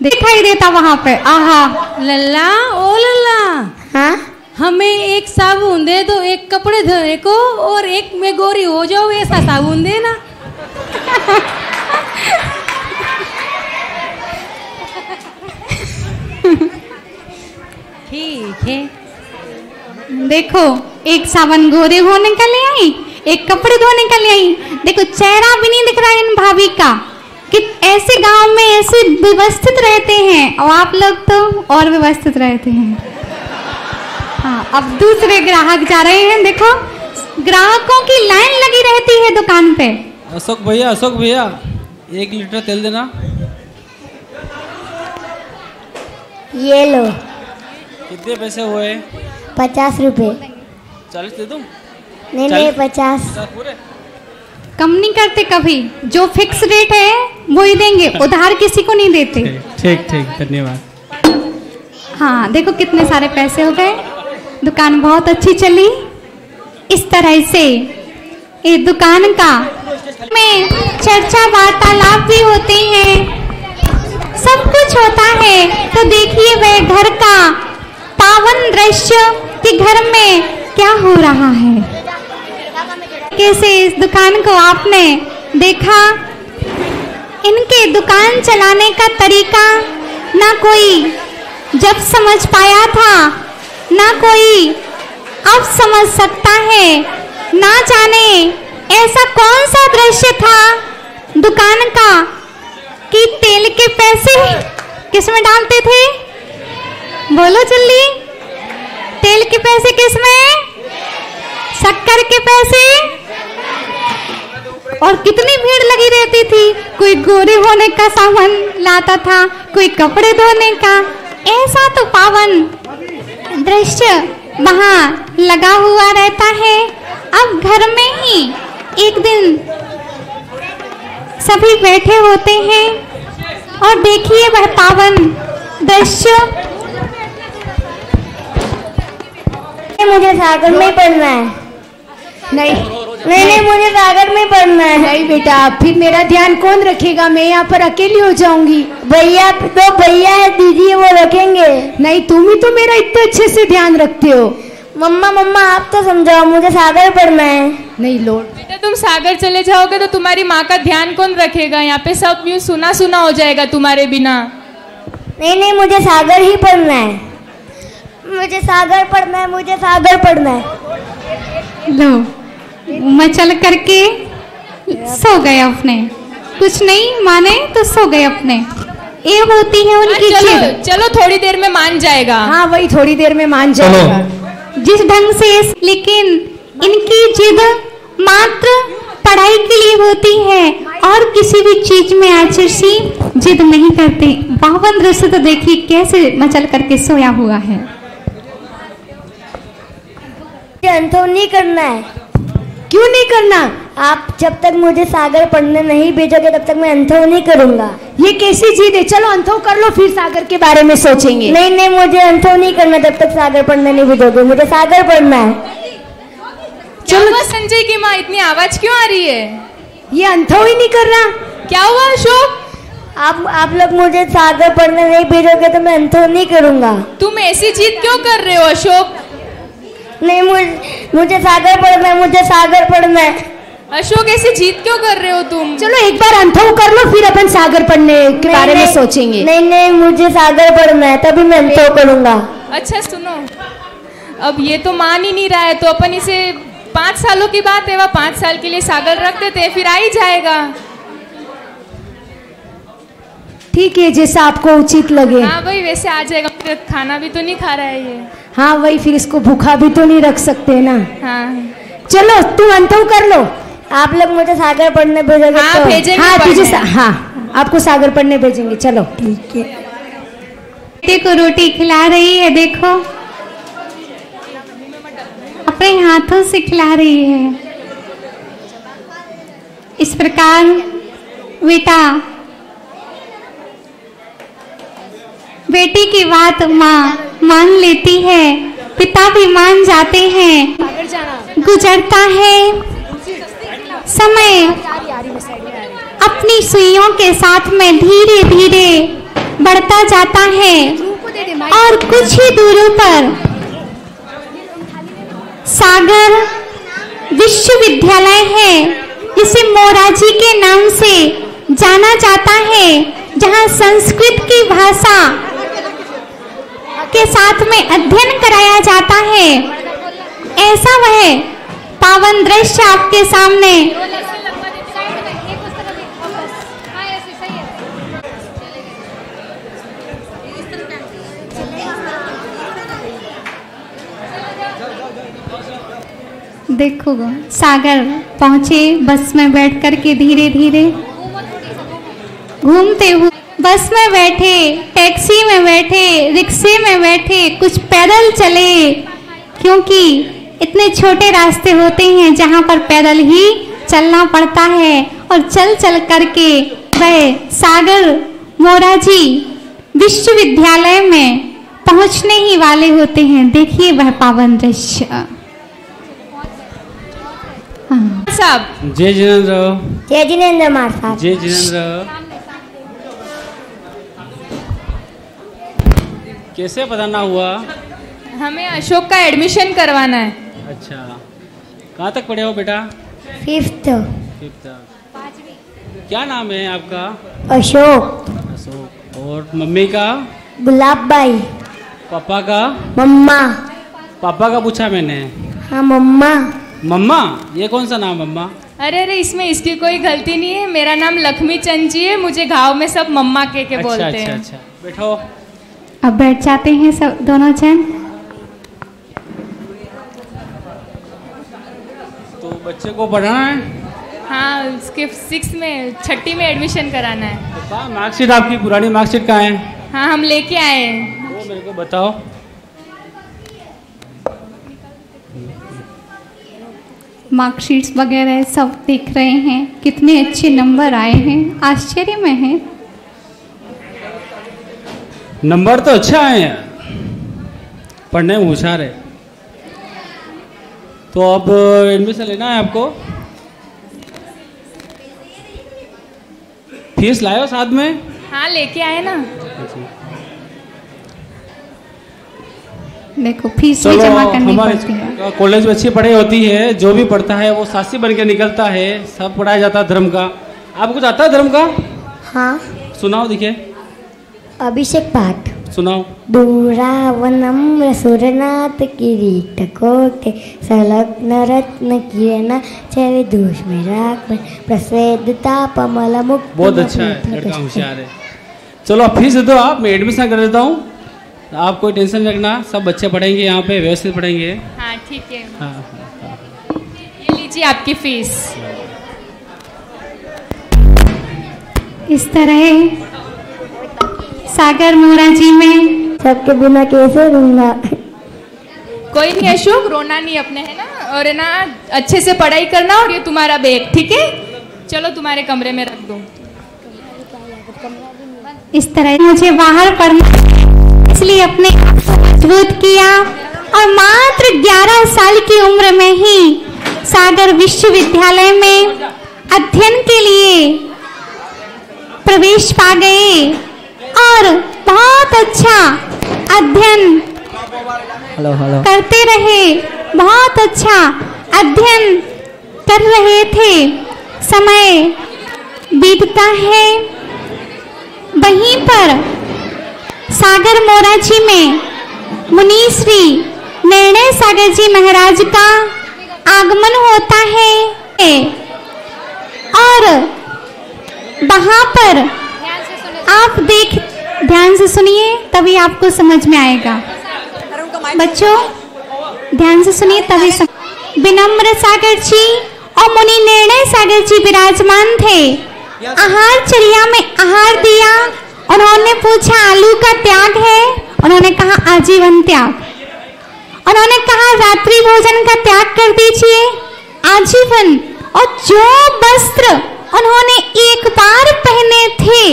दिखाई देता वहाँ पे। आहा लल्ला, ओ लल्ला, हाँ हमें एक साबुन दे दो, एक कपड़े धोने को, और एक में गोरी हो जाओ ऐसा साबुन देना। ठीक है। देखो, एक सावन गोरे होने का ले आई, एक कपड़े धोने का ले आई। देखो चेहरा भी नहीं दिख रहा है इन भाभी का कि ऐसे गांव में ऐसे व्यवस्थित रहते हैं, और आप लोग तो और व्यवस्थित रहते हैं। हाँ, अब दूसरे ग्राहक जा रहे हैं। देखो ग्राहकों की लाइन लगी रहती है दुकान पे। अशोक भैया 1 लीटर तेल देना। ये लो। कितने पैसे हुए? 50 रुपए। 40 दे दूं? नहीं 50 पूरे। कम नहीं करते कभी, जो फिक्स रेट है वो ही देंगे, उधार किसी को नहीं देते। ठीक, धन्यवाद। हाँ देखो कितने सारे पैसे हो गए, दुकान बहुत अच्छी चली। इस तरह से ये दुकान का में चर्चा वार्तालाप भी होते हैं, सब कुछ होता है। तो देखिए वह घर का पावन दृश्य कि घर में क्या हो रहा है। कैसे इस दुकान को आपने देखा, इनके दुकान चलाने का तरीका ना कोई जब समझ पाया था, ना कोई अब समझ सकता है। ना जाने ऐसा कौन सा दृश्य था दुकान का कि तेल के पैसे किसमें डालते थे? बोलो जल्दी, तेल के पैसे किसमें? शक्कर के पैसे। और कितनी भीड़ लगी रहती थी, कोई गोरे होने का सामान लाता था, कोई कपड़े धोने का। ऐसा तो पावन दृश्य वहाँ लगा हुआ रहता है। अब घर में ही एक दिन सभी बैठे होते हैं और देखिए वह पावन दृश्य। मुझे सागर में ही पढ़ना है। नहीं मुझे सागर में पढ़ना है। नहीं बेटा, फिर मेरा ध्यान कौन रखेगा? मैं यहाँ पर अकेली हो जाऊंगी। भैया है, दीदी है, वो रखेंगे। नहीं, तुम ही तो मेरा इतना अच्छे से ध्यान रखते हो। मम्मा आप तो समझाओ, मुझे सागर पढ़ना है। नहीं लोड बेटा, तुम सागर चले जाओगे तो तुम्हारी माँ का ध्यान कौन रखेगा? यहाँ पे सब यूँ सुना सुना हो जाएगा तुम्हारे बिना। नहीं नहीं, मुझे सागर ही पढ़ना है। मुझे सागर पढ़ना है, मुझे सागर पढ़ना है। लो, मचल करके सो गए अपने, कुछ नहीं माने तो सो गए अपने। ये होती है उनकी जिद। चलो थोड़ी देर में मान जाएगा। हाँ वही थोड़ी देर में मान जाएगा जिस ढंग से। लेकिन इनकी जिद मात्र पढ़ाई के लिए होती है और किसी भी चीज में आचर्षी जिद नहीं करते। 52 दृश्य तो देखिए कैसे मचल करके सोया हुआ है। अनुभव नहीं करना है। क्यों नहीं करना? आप जब तक मुझे सागर पढ़ने नहीं भेजोगे तब तक मैं अनुभव नहीं करूंगा। ये कैसी जिद है? चलो अनुभव कर लो, फिर सागर के बारे में सोचेंगे। नहीं नहीं, मुझे अनुभव नहीं करना जब तक सागर पढ़ने नहीं भेजोगे। मुझे सागर पढ़ना है। चलो संजय की माँ, इतनी आवाज क्यों आ रही है? ये अनुभव ही नहीं कर रहा। क्या हुआ अशोक? आप लोग मुझे सागर पढ़ने नहीं भेजोगे तो मैं अनुभव नहीं करूंगा। तुम ऐसी जिद क्यों कर रहे हो अशोक? नहीं, मुझे सागर पढ़ना है, मुझे सागर पढ़ना है। अशोक ऐसी जिद क्यों कर रहे हो तुम? चलो एक बार अनुभव कर लो, फिर अपन सागर पढ़ने के बारे में सोचेंगे। नहीं नहीं, मुझे सागर पढ़ना है, तभी मैं अनुभव करूंगा। अच्छा सुनो, अब ये तो मान ही नहीं रहा है, तो अपन इसे 5 सालों की बात है, वह 5 साल के लिए सागर रख देते हैं, फिर आ ही जाएगा। ठीक है, जैसा आपको उचित लगे। हाँ भाई, वैसे आ जाएगा। खाना भी तो नहीं खा रहा है ये। हाँ वही, फिर इसको भूखा भी तो नहीं रख सकते ना। हाँ चलो तुम अनुभव कर लो। आप लोग मुझे सागर पढ़ने भेजोगे? हाँ तो भेजेंगे। हाँ तुझे हाँ आपको सागर पढ़ने भेजेंगे। चलो ठीक है। बेटे को रोटी खिला रही है, देखो अपने हाथों से खिला रही है। इस प्रकार बेटा बेटी की बात माँ मान लेती है, पिता भी मान जाते हैं। गुजरता है समय, अपनी सुइयों के साथ में धीरे धीरे बढ़ता जाता है और कुछ ही दूरी पर सागर विश्वविद्यालय है, इसे मोरारजी के नाम से जाना जाता है, जहां संस्कृत की भाषा के साथ में अध्ययन कराया जाता है। ऐसा वह पावन दृश्य आपके सामने देखो। सागर पहुंचे, बस में बैठ कर के धीरे धीरे घूमते हुए बस में बैठे, टैक्सी में बैठे, रिक्शे में बैठे, कुछ पैदल चले, क्योंकि इतने छोटे रास्ते होते हैं जहां पर पैदल ही चलना पड़ता है। और चल चल करके वह सागर मोरारजी विश्वविद्यालय में पहुंचने ही वाले होते हैं। देखिए वह पावन दृश्य। साहब जय जिनेंद्र। जय जिनेंद्र मार साहब। जय जिनेंद्र। कैसे पढ़ाना हुआ? हमें अशोक का एडमिशन करवाना है। अच्छा, कहाँ तक पढ़े हो बेटा? 5th। क्या नाम है आपका? अशोक। अशोक। और मम्मी का? गुलाब बाई। पापा का? मम्मा। पापा का पूछा मैंने। हाँ मम्मा। मम्मा? ये कौन सा नाम मम्मा? अरे अरे, इसमें इसकी कोई गलती नहीं है। मेरा नाम लक्ष्मी चंद जी है, मुझे गांव में सब मम्मा के बोलते हैं। अच्छा, बैठो। अब बैठ जाते हैं सब दोनों जन। तो बच्चे को पढ़ाना है? हाँ, उसके 6th में एडमिशन कराना है। तो कहाँ मार्कशीट? आपकी पुरानी मार्कशीट कहाँ है? हाँ हम लेके आए हैं। वो मेरे को बताओ। मार्कशीट्स वगैरह सब देख रहे हैं, कितने अच्छे नंबर आए हैं, आश्चर्य में है। नंबर तो अच्छा आए हैं, पढ़ने में होशियार है। तो अब एडमिशन लेना है आपको। फीस लाए हो साथ में? हाँ लेके आए ना। देखो फीस भी जमा करनी पड़ती है। कॉलेज में अच्छी पढ़ाई होती है, जो भी पढ़ता है वो सासी बन के निकलता है। सब पढ़ाया जाता है धर्म का। आपको कुछ आता है धर्म का? हाँ। सुनाओ देखिए। अभिषेक पाठ। सुनाओ। दूरावनम्र सुरनाथ किरीट कोटे संलग्न रत्न किरण चर दूष में राख प्रस्वेदता पमल मुक्त। बहुत अच्छा है, लड़का होशियार है। चलो अब फीस दे दो आप, मैं एडमिशन कर देता हूँ। आप कोई टेंशन रखना, सब बच्चे पढ़ेंगे यहाँ पे, व्यवस्थित पढ़ेंगे। हाँ ठीक है। हाँ। ये लीजिए आपकी फीस। इस तरह सागर मोरा जी में सबके बिना कैसे रहूंगा। कोई नहीं अशोक, रोना नहीं अपने, है ना, और है ना अच्छे से पढ़ाई करना। और ये तुम्हारा बैग, ठीक है, चलो तुम्हारे कमरे में रख दो। इस तरह मुझे बाहर पढ़ना, इसलिए अपने आप को मजबूत किया और मात्र 11 साल की उम्र में ही सागर विश्वविद्यालय में अध्ययन के लिए प्रवेश पा गए और बहुत अच्छा अध्ययन करते रहे, बहुत अच्छा अध्ययन कर रहे थे। समय बीतता है, वहीं पर सागर मोरा जी में मुनि श्री निर्णय सागर जी महाराज का आगमन होता है और वहां पर आप ध्यान से सुनिए, तभी आपको समझ में आएगा। बच्चों ध्यान से सुनिए, तभी विनम्र सागर जी और मुनि निर्णय सागर जी विराजमान थे। आहार चर्या में आहार दिया। उन्होंने पूछा आलू का त्याग है? उन्होंने कहा आजीवन त्याग। उन्होंने कहा रात्रि भोजन का त्याग कर दीजिए, आजीवन। और जो वस्त्र उन्होंने एक बार पहने थे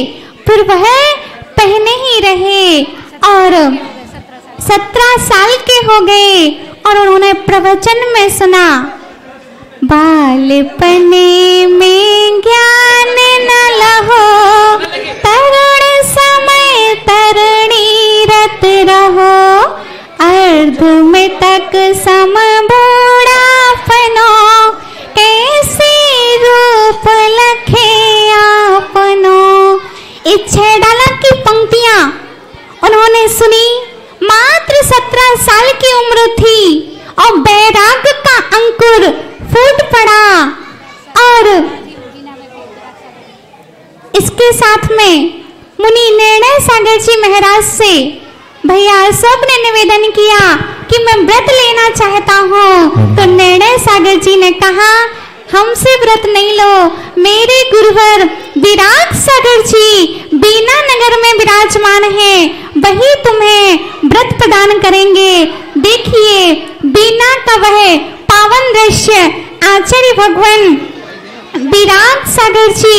फिर वह पहने ही रहे और 17 साल के हो गए और उन्होंने प्रवचन में सुना, बालपने में ज्ञान न लहो, तरुण समय तरणी रत रहो, अर्ध में तक सम बूढ़ापनो, कैसे रूप लखे आपनो। इच्छा डाला की पंक्तियां उन्होंने सुनी। मात्र 17 साल की उम्र थी और वैराग्य का अंकुर फूट पड़ा और इसके साथ में मुनि निर्णय सागर जी महाराज से भैया अशोक ने निवेदन किया कि मैं व्रत लेना चाहता हूँ। तो निर्णय सागर जी ने कहा हमसे व्रत नहीं लो, मेरे गुरुवर विराट सागर जी बीना नगर में विराजमान हैं, वही तुम्हें व्रत प्रदान करेंगे। देखिए बीना का वह पावन दृश्य आचार्य भगवान विराट सागर जी,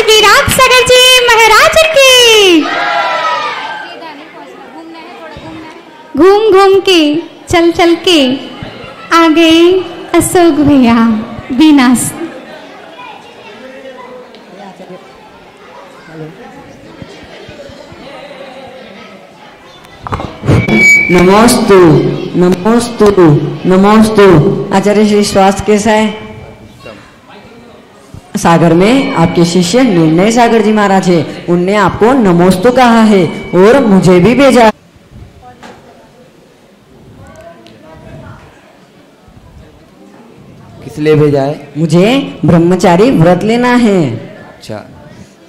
विराट सागर जी महाराज की। घूम घूम के चल चल के आ गए अशोक भैया बीना से। नमोस्तु नमोस्तु नमोस्तु। आचार्य श्री स्वास्थ्य कैसा है? सागर में आपके शिष्य निर्णय सागर जी महाराज है, उनने आपको नमोस्तु कहा है और मुझे भी भेजा। किस लिए भेजा है? मुझे ब्रह्मचारी व्रत लेना है। अच्छा,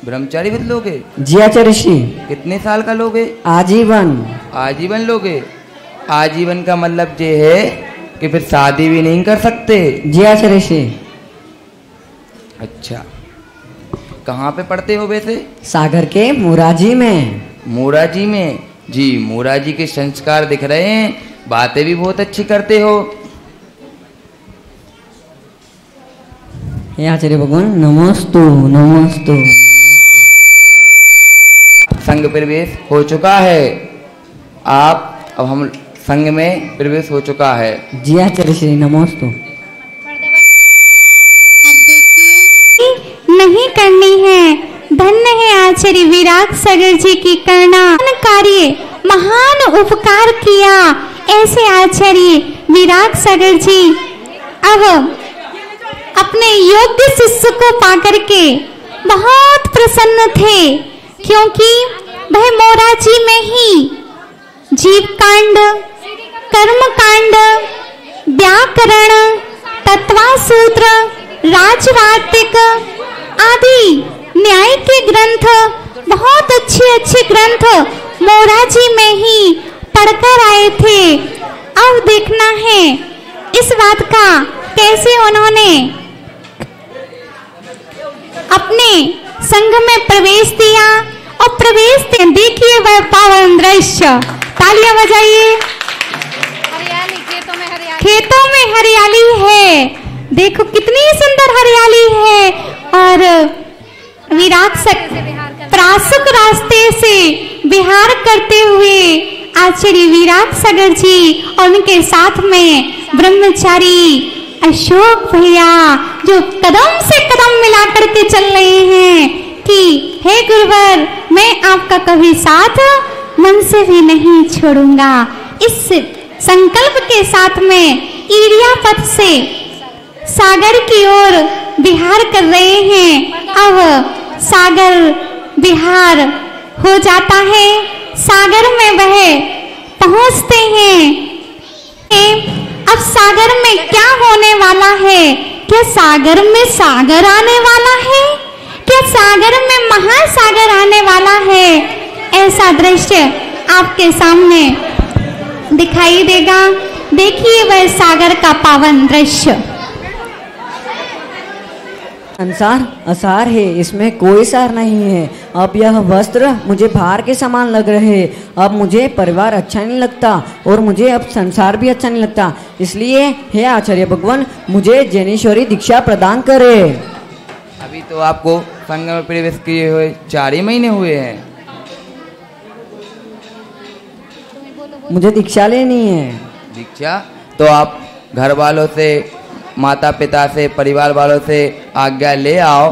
ब्रह्मचारी व्रत लोगे? जी आचार्य श्री। कितने साल का लोगे? आजीवन। आजीवन लोगे? आजीवन का मतलब ये है कि फिर शादी भी नहीं कर सकते? जी आचार्य श्री। अच्छा, कहाँ पे पढ़ते हो वैसे? सागर के मोराजी में। मोराजी में? जी, मोराजी के संस्कार दिख रहे हैं, बातें भी बहुत अच्छी करते हो। हे आचार्य भगवान नमोस्तु नमोस्तु। संघ प्रवेश हो चुका है, आप अब हम संघ में प्रवेश हो चुका है। जी आचार्य श्री नमोस्तु। नहीं करनी है। धन्य है आचार्य विराट सागर जी की करना कार्य, महान उपकार किया ऐसे आचार्य विराट सागर जी अब अपने योग्य शिष्य को पाकर के बहुत प्रसन्न थे, क्योंकि वह मोराजी में ही जीव कांड, कर्म कांड, व्याकरण, तत्वासूत्र, राजवार्तिक आदि न्याय के ग्रंथ, बहुत अच्छे अच्छे ग्रंथ मोराजी में ही पढ़कर आए थे। अब देखना है इस बात का कैसे उन्होंने अपने संघ में प्रवेश दिया और देखिए वह पावन दृश्य। तालियां बजाइए। हरियाली, खेतों में हरियाली है, देखो कितनी सुंदर हरियाली है। और विराट त्रासक रास्ते से विहार करते हुए आचार्य विराट सागर जी और उनके साथ में ब्रह्मचारी अशोक भैया जो कदम से कदम मिला करके चल रहे हैं कि हे गुरुवर, मैं आपका कभी साथ मन से भी नहीं छोड़ूंगा। इस संकल्प के साथ में ईरिया पथ से सागर की ओर विहार कर रहे हैं। अब सागर विहार हो जाता है, सागर में वह पहुंचते हैं। अब सागर में क्या होने वाला है? क्या सागर में सागर आने वाला है? क्या सागर में महासागर आने वाला है? ऐसा दृश्य आपके सामने दिखाई देगा। देखिए वह सागर का पावन दृश्य। संसार असार है, इसमें कोई सार नहीं है। अब यह वस्त्र मुझे भार के समान लग रहे। अब मुझे परिवार अच्छा नहीं लगता और मुझे अब संसार भी अच्छा नहीं लगता। इसलिए हे आचार्य भगवान, मुझे जैनेश्वरी दीक्षा प्रदान करे। अभी तो आपको संघ में प्रवेश किए हुए 4 ही महीने हुए हैं। मुझे दीक्षा लेनी है। दीक्षा तो आप घर वालों से, माता पिता से, परिवार वालों से आज्ञा ले आओ,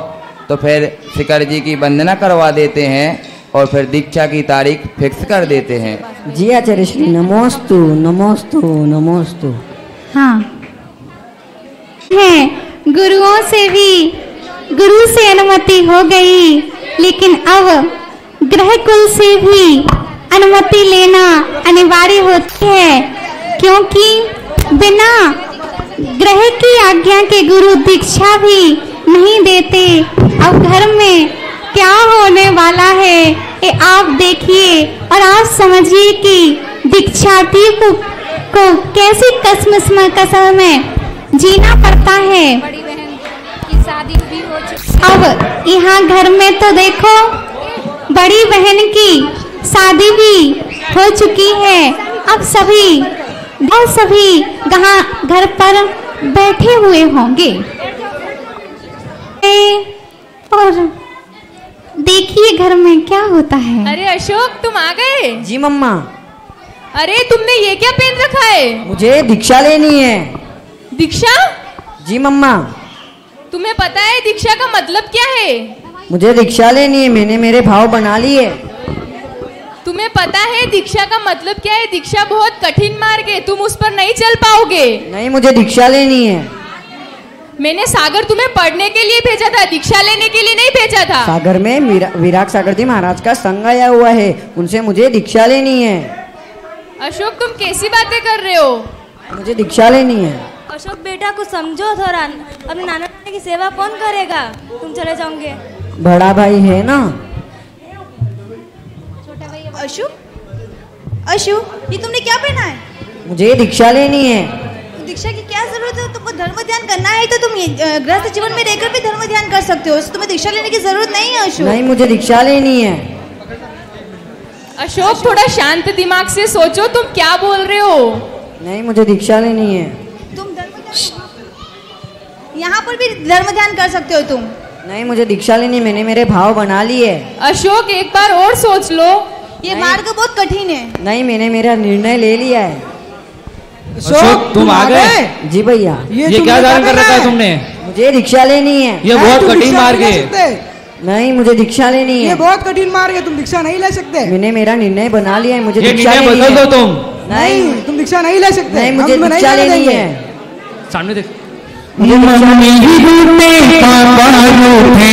तो फिर शिखर जी की वंदना करवा देते हैं और फिर दीक्षा की तारीख फिक्स कर देते हैं। जी आचार्य श्री, नमोस्तु नमोस्तु नमोस्तु। हाँ है, गुरुओं से भी, गुरु से अनुमति हो गई, लेकिन अब ग्रह कुल से भी अनुमति लेना अनिवार्य होती है, क्योंकि बिना ग्रह की आज्ञा के गुरु दीक्षा भी नहीं देते। अब घर में क्या होने वाला है ये आप देखिए और आप समझिए कि दीक्षार्थी को कैसी कसम में जीना पड़ता है। बड़ी बहन की शादी भी हो चुकी है। अब यहाँ घर में तो देखो बड़ी बहन की शादी भी हो चुकी है। अब सभी घर पर बैठे हुए होंगे और देखिए घर में क्या होता है। अरे अशोक, तुम आ गए? जी मम्मा। अरे तुमने ये क्या पहन रखा है? मुझे दीक्षा लेनी है। दीक्षा? जी मम्मा। तुम्हें पता है दीक्षा का मतलब क्या है? मुझे दीक्षा लेनी है, मैंने मेरे भाव बना लिए। तुम्हें पता है दीक्षा का मतलब क्या है? दीक्षा बहुत कठिन मार्ग है, तुम उस पर नहीं चल पाओगे। नहीं, मुझे दीक्षा लेनी है। मैंने सागर तुम्हें पढ़ने के लिए भेजा था, दीक्षा लेने के लिए नहीं भेजा था। सागर में विराट सागर जी महाराज का संघ आया हुआ है, उनसे मुझे दीक्षा लेनी है। अशोक, तुम कैसी बातें कर रहे हो? मुझे दीक्षा लेनी है। अशोक बेटा, कुछ समझो थोड़ा। अपने नाना नानी की सेवा कौन करेगा? तुम चले जाओगे। बड़ा भाई है ना। अशु, ये तुमने क्या पहना है? मुझे दीक्षा लेनी है। दीक्षा की क्या जरूरत है? तुमको धर्म ध्यान करना है तो तुम गृहस्थ जीवन में रहकर भी धर्म ध्यान कर सकते हो, तुम्हें दीक्षा लेने की जरूरत नहीं है। अशु नहीं, मुझे दीक्षा लेनी है। अशोक, थोड़ा शांत दिमाग से सोचो, तुम क्या बोल रहे हो? नहीं, मुझे दीक्षा लेनी है। तुम यहाँ पर भी धर्म ध्यान कर सकते हो तुम। नहीं, मुझे दीक्षा लेनी है, मैंने मेरे भाव बना लिए। अशोक, एक बार और सोच लो, ये मार्ग बहुत कठिन है। नहीं, मैंने मेरा निर्णय ले लिया है। अशोक, तुम आ गए? जी भैया। ये क्या धारण कर रखा है तुमने? मुझे दीक्षा लेनी है। ये बहुत कठिन मार्ग है। नहीं, मुझे दीक्षा लेनी है। ये बहुत कठिन मार्ग है, तुम दीक्षा नहीं ले सकते। मैंने मेरा निर्णय बना लिया है, मुझे दीक्षा लेनी है। बदल दो तुम। नहीं, तुम दीक्षा नहीं ले सकते। नहीं, मुझे दीक्षा लेनी है। सामने देख। मम्मी रूठे पापा रूठे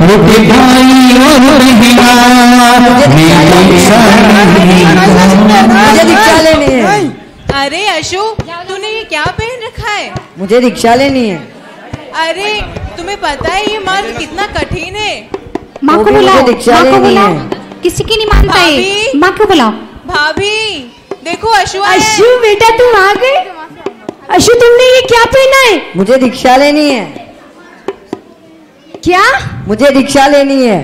रूठे भाई और बहना मुझे दीक्षा लेनी है। अरे अशोक, तूने ये क्या पहन रखा है? मुझे दीक्षा लेनी है। अरे तुम्हें पता है ये मार्ग कितना कठिन है? माँ को बुलाओ, माँ को बुलाओ, किसी की नहीं मानता है, माँ को बुलाओ। भाभी देखो अशु आया है। अशु बेटा तुम आ गए। अशु तुमने ये क्या पहना है? मुझे दीक्षा लेनी है। क्या? मुझे दीक्षा लेनी है।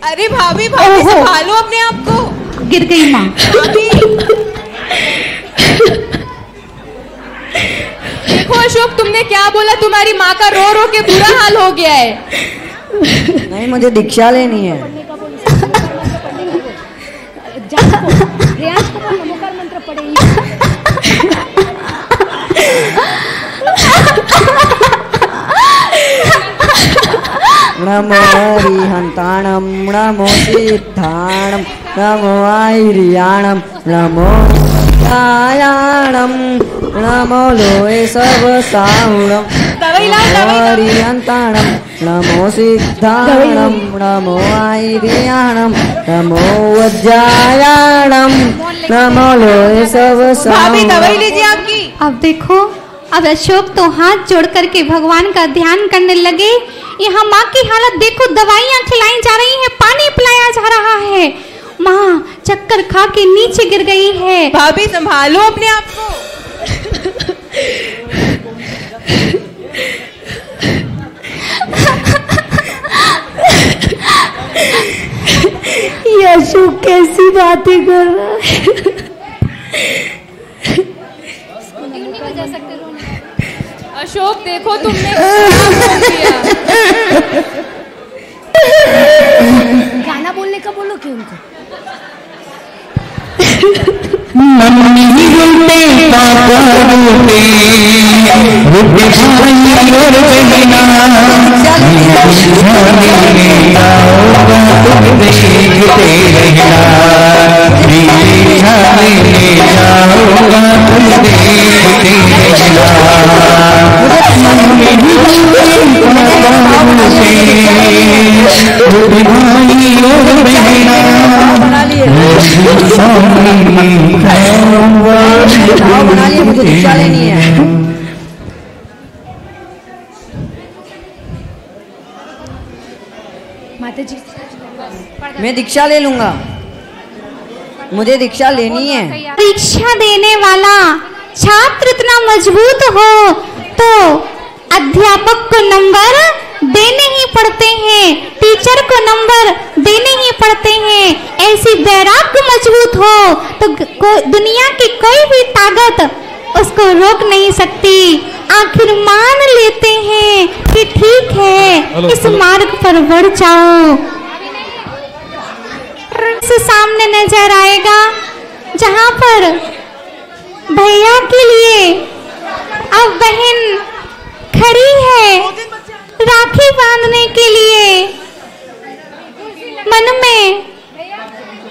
अरे भाभी भाभी संभालो अपने आप को। गिर गई माँ। देखो अशोक, तुमने क्या बोला? तुम्हारी माँ का रो रो के बुरा हाल हो गया है। नहीं, मुझे दीक्षा लेनी है। नमो हरिहंताणं नमो सिद्धाणं नमो आयरियाणं नमो आयाणं नमो लोए सर्वसाहुणं हरिहंताणं नमो सिद्धाणं नमो आयरियाणं नमो वज्रायाणं नमो लोए सर्वसाहुणं। दवाई लीजिए आपकी। अब देखो, अब अशोक तो हाथ जोड़ करके भगवान का ध्यान करने लगे। यहाँ माँ की हालत देखो, दवाइयाँ खिलाई जा रही हैं, पानी पिलाया जा रहा है। माँ चक्कर खा के नीचे गिर गई है। भाभी संभालो अपने आप को। ये अशोक कैसी बातें कर रहा है। अशोक देखो, तुमने क्या किया? गाना बोलने का बोलो कि उनको। मम्मी रूठे पापा रूठे रूठे भाई और बहना देखते रहना जाओगा तुम देखते रहना। मम्मी रूठे पापा रूठे रूठे भाई और बहना बना लिए, मुझे दीक्षा लेनी है। माता जी मैं दीक्षा ले लूंगा, मुझे दीक्षा लेनी है। परीक्षा देने वाला छात्र इतना मजबूत हो तो अध्यापक को नंबर देने ही पड़ते हैं, टीचर को नंबर देने ही पड़ते हैं। ऐसी वैराग्य मजबूत हो तो दुनिया की कोई भी ताकत उसको रोक नहीं सकती। आखिर मान लेते हैं कि ठीक है, इस मार्ग पर बढ़ जाओ। से सामने नजर आएगा जहां पर भैया के लिए अब बहन खड़ी है राखी बांधने के लिए। मन में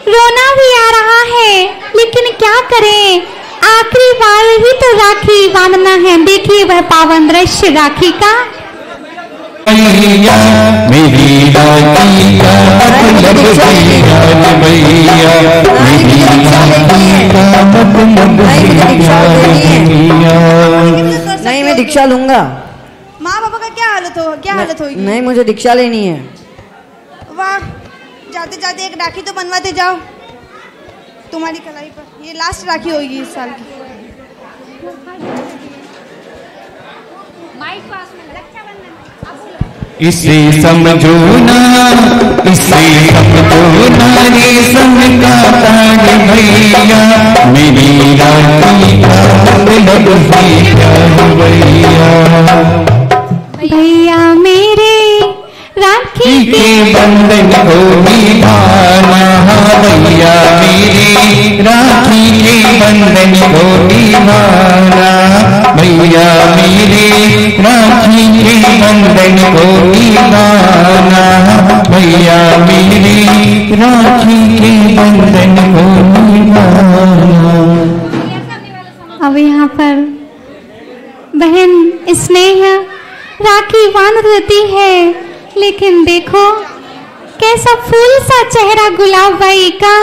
रोना भी आ रहा है, लेकिन क्या करें, आखिरी बार ही तो राखी बांधना है। देखिए वह पावन दृश्य राखी का। भैया मेरी राखी का मतलब भैया भैया मेरी राखी का मतलब भैया। नहीं, मैं दीक्षा लूंगा। माँ बाबा का क्या हालत होगी? नहीं, मुझे दीक्षा लेनी है। वाह, जाते जाते एक राखी तो बनवाते जाओ तुम्हारी कलाई पर। ये लास्ट राखी होगी इस साल की। इसे समझो ना, इसे समझो ना रे समझा ताड़ भैया मेरी राखी का मतलब भैया भैया। भैया मेरे राखी के बंधन को निभाना, भैया मेरे राखी के बंधन को निभाना, भैया मेरे राखी के बंधन को निभाना, भैया मेरे राखी के बंधन को निभाना। अब यहाँ पर बहन स्नेह राखी बांध देती है, लेकिन देखो कैसा फूल सा चेहरा गुलाब बाई का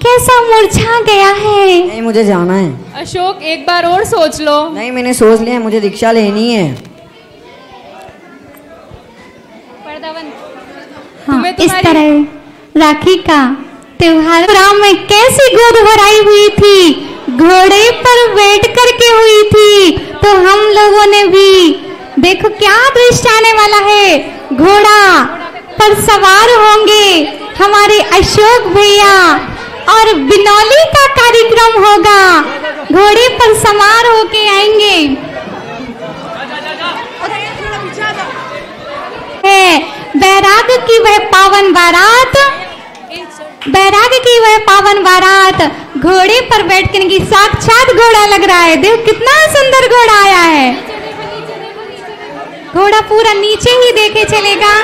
कैसा मुरझा गया है। नहीं, मुझे जाना है। अशोक एक बार और सोच लो। नहीं, मैंने सोच लिया, मुझे दीक्षा लेनी है। हाँ, इस तरह राखी का त्योहार राम में कैसी गोद भराई हुई थी, घोड़े पर बैठ करके हुई थी। तो हम लोगों ने भी देखो क्या दृश्य आने वाला है, घोड़ा पर सवार होंगे हमारे अशोक भैया और बिनौली का कार्यक्रम होगा, घोड़े पर सवार होके आएंगे। है बैराग की वह पावन बारात, बैराग की वह पावन बारात घोड़े पर बैठ के साक्षात घोड़ा लग रहा है। देखो कितना सुंदर घोड़ा आया है, घोड़ा पूरा नीचे ही देखे चलेगा।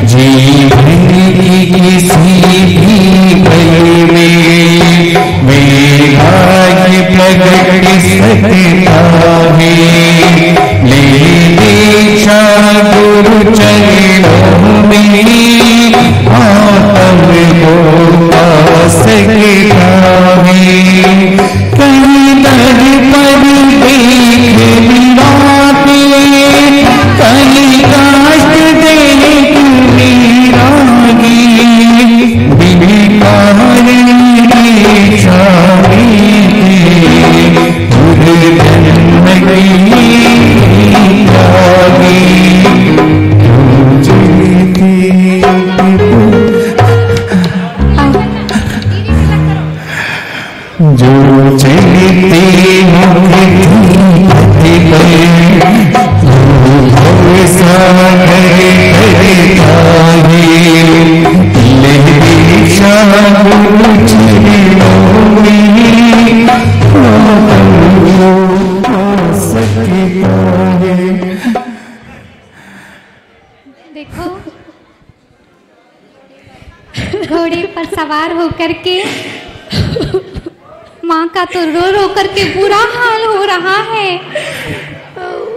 जीवन की किसी भी पल में भाग्य प्रकट सकता है। ले दीक्षा गुरु चरणों में आत्म को पा सकता है। कहीं दर पर देख मिलाते, कहीं काश देख मेरागी, बिकार दीक्षा जो चलते देखो घोड़े पर सवार होकर के माँ का तो रो रो करके बुरा हाल हो रहा है।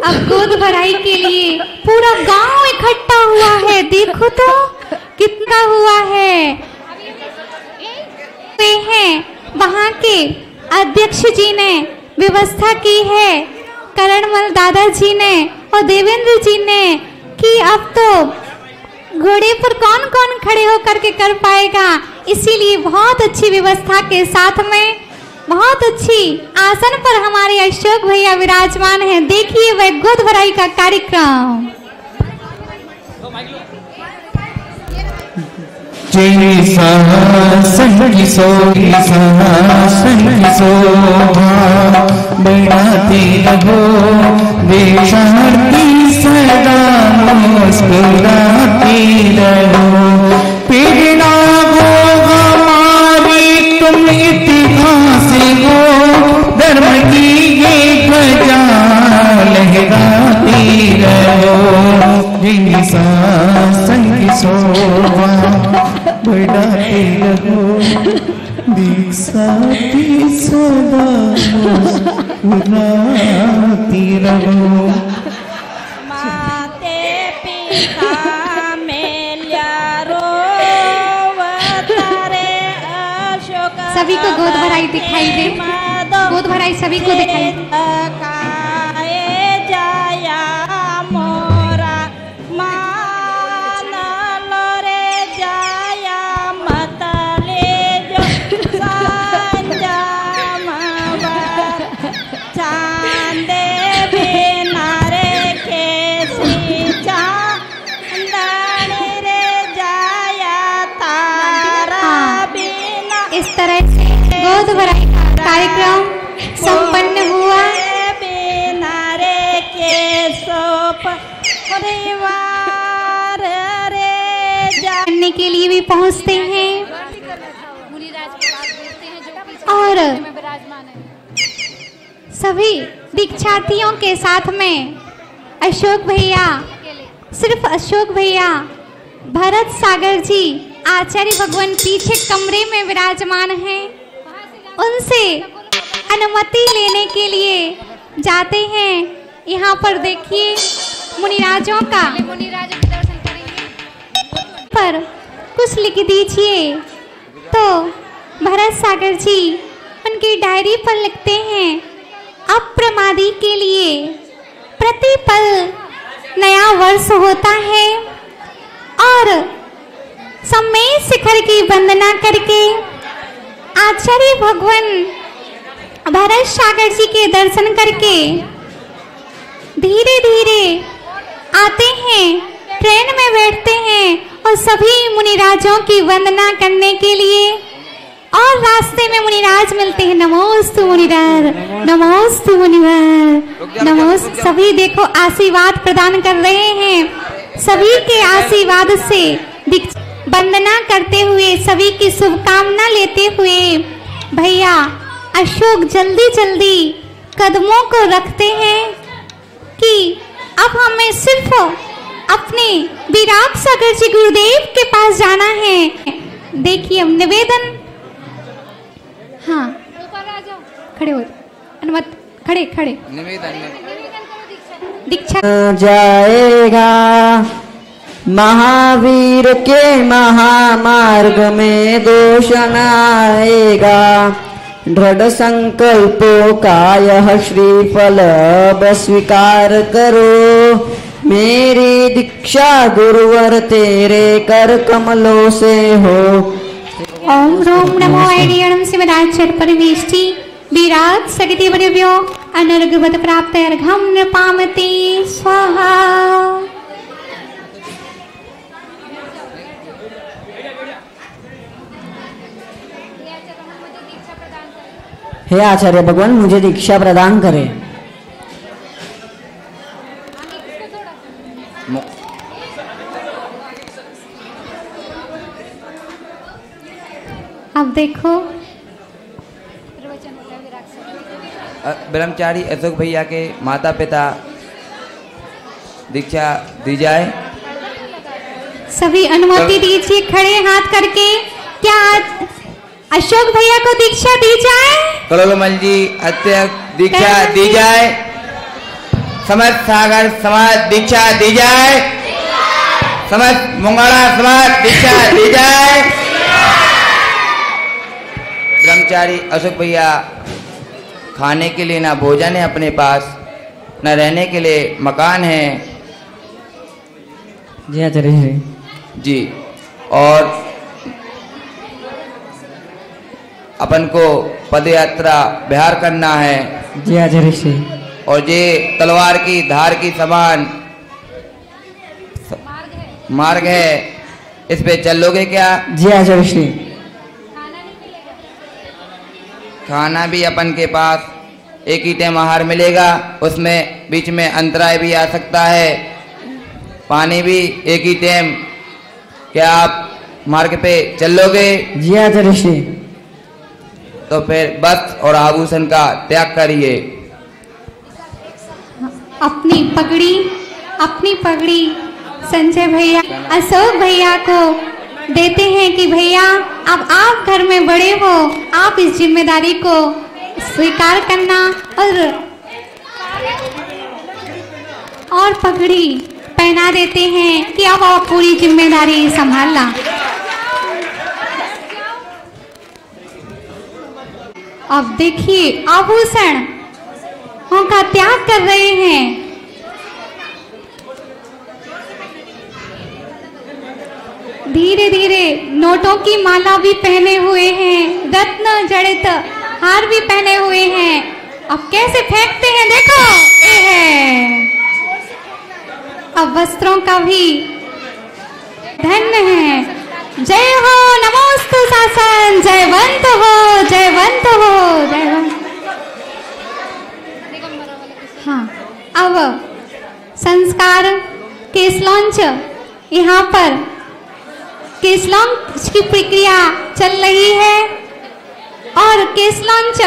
अब गोद भराई के लिए पूरा गांव इकट्ठा हुआ है, देखो तो कितना हुआ है। वे हैं वहाँ के अध्यक्ष जी ने व्यवस्था की है, करणमल दादाजी ने और देवेंद्र जी ने, कि अब तो घोड़े पर कौन कौन खड़े होकर के कर पाएगा, इसीलिए बहुत अच्छी व्यवस्था के साथ में बहुत अच्छी आसन पर हमारे अशोक भैया विराजमान हैं। देखिए वह गोद भराई का कार्यक्रम। बढ़ाते रहो देशार्थी सदा मुस्कुराते रहो। पीड़ना हो हमारी तुम इतिहास हो, धर्म की ये ध्वजा लहराते रहो। शासन की शोभा बढ़ाते रहो, दीक्षा की सदा मुस्कुराती रहो। माते पिता सभी को गोद भराई दिखाई दे, गोद भराई सभी को दिखाई दे। इस तरह से गोद भराई का कार्यक्रम संपन्न हुआ। करने के लिए भी पहुंचते हैं और सभी दीक्षार्थियों के साथ में अशोक भैया, सिर्फ अशोक भैया, भरत सागर जी, आचार्य भगवान पीछे कमरे में विराजमान हैं। उनसे अनुमति लेने के लिए जाते हैं। यहाँ पर देखिए मुनिराजों का पर कुछ लिख दीजिए। तो भरत सागर जी उनकी डायरी पर लिखते हैं, अप्रमादी के लिए प्रतिपल नया वर्ष होता है और सम्मेद शिखर की वंदना करके आचार्य भगवान भरत सागर जी के दर्शन करके धीरे धीरे आते हैं, ट्रेन में बैठते हैं और सभी मुनिराजों की वंदना करने के लिए। और रास्ते में मुनिराज मिलते हैं। नमोस्तु मुनिराज, नमोस्तु मुनिराज, नमोस्तु। सभी देखो आशीर्वाद प्रदान कर रहे हैं। सभी के आशीर्वाद से वंदना करते हुए, सभी की शुभकामना लेते हुए भैया अशोक जल्दी जल्दी कदमों को रखते हैं कि अब हमें सिर्फ अपने विराट सागर जी गुरुदेव के पास जाना है। देखिए अब निवेदन, हाँ खड़े हो, अनुमत खड़े खड़े दीक्षा जाएगा महावीर के महामार्ग में दोष न आएगा। दृढ़ संकल्पों का यह श्रीफल अब स्वीकार करो। मेरी दीक्षा गुरुवर तेरे कर कमलों से हो। ओम ह्रूम नमो ऐडियणं शिवराजर परमेष्टि विराट सगति वर्यो अनर्गवत प्राप्त अर्घम नृपामते स्वाहा। हे आचार्य भगवान मुझे दीक्षा प्रदान करें। अब देखो ब्रह्मचारी अशोक भैया के माता पिता दीक्षा दी जाए। सभी अनुमति दीजिए खड़े हाथ करके। क्या अशोक भैया को दीक्षा दी जाए? करोलमल जी अध्यक्ष दीक्षा दी जाए। समस्त सागर समाज दीक्षा दी जाए। समस्त मुंगाड़ा समाज दीक्षा दी जाए। ब्रह्मचारी अशोक भैया खाने के लिए ना भोजन है अपने पास, न रहने के लिए मकान है। जी आचार्य जी। और अपन को पद यात्रा बिहार करना है। जी आचार्य श्री। और ये तलवार की धार की समान मार्ग है, इस पे चल लोगे क्या? जी आचार्य श्री। खाना भी अपन के पास एक ही टाइम आहार मिलेगा, उसमें बीच में अंतराय भी आ सकता है। पानी भी एक ही टाइम। क्या आप मार्ग पे चल लोगे? जी आचार्य श्री। तो फिर वस्त्र और आभूषण का त्याग करिए। अपनी पगड़ी संजय भैया अशोक भैया को देते हैं कि भैया अब आप घर में बड़े हो, आप इस जिम्मेदारी को स्वीकार करना। और पगड़ी पहना देते हैं कि अब आप पूरी जिम्मेदारी संभालना। अब देखिए आभूषण का त्याग कर रहे हैं। धीरे धीरे नोटों की माला भी पहने हुए हैं, रत्न जड़ित हार भी पहने हुए हैं। अब कैसे फेंकते हैं देखो, ये है। अब वस्त्रों का भी धन्य है। जय हो नमोस्तु शासन, जयवंत हो, जयवंत हो, जयवंत। हाँ अब संस्कार केस लॉन्च, यहाँ पर केस लॉन्च की प्रक्रिया चल रही है और केस लॉन्च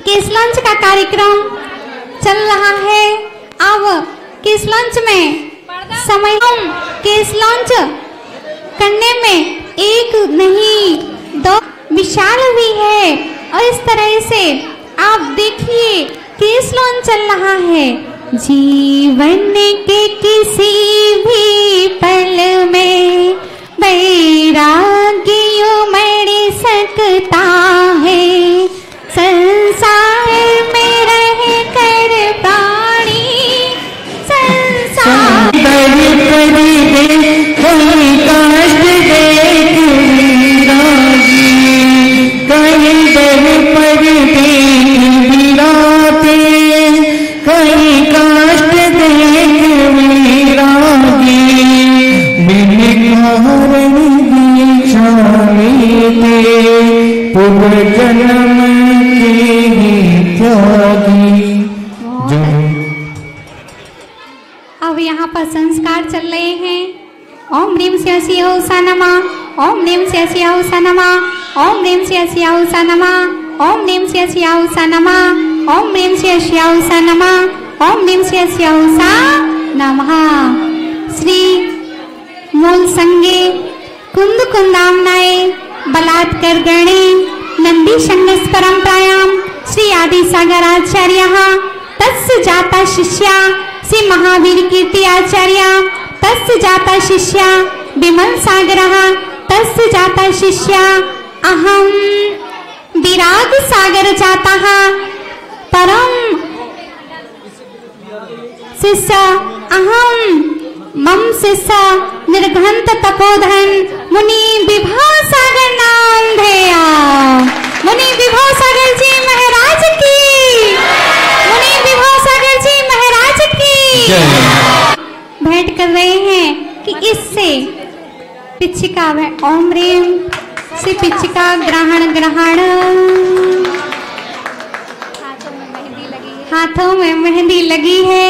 किस लॉन्च का कार्यक्रम चल रहा है। अब किस लॉन्च में समय किस लॉन्च करने में एक नहीं दो विशाल भी है। और इस तरह से आप देखिए किस लॉन्च चल रहा है। जीवन के किसी भी पल में वैराग्य उमड़ सकता है। संसार में रह कर प्राणी संसार अब यहाँ पर संस्कार चल रहे हैं। ओम ह्रीं श्री शिवाय नमः। ओम ह्रीं श्री शिवाय नमः। ओम ह्रीं श्री शिवाय नमः। ओम ह्रीं श्री शिवाय नमः। ओम ह्रीं श्री शिवाय नमः। ओम ह्रीं श्री शिवाय नमः। श्री मूल संगे कुंद कुंदामनाए बलात्कार गणे नंदी संगस परंपरायाम श्री आदि सागर आचार्य तस्य जाता शिष्या श्री महावीर कीर्ति आचार्य तस्य जाता शिष्या विमल सागर तस्य जाता शिष्या अहम विराग सागर जाता परम शिष्य अहम मम शिष्य निर्घंत तपोधन मुनि विभव सागर नाम धेया। मुनि विभव सागर जी महाराज की। मुनि विभव सागर जी महाराज की भेंट कर रहे हैं कि इससे पिछिका व ओम ह्रीं से पिछिका ग्रहण ग्रहण। हाथों में मेहंदी लगी है।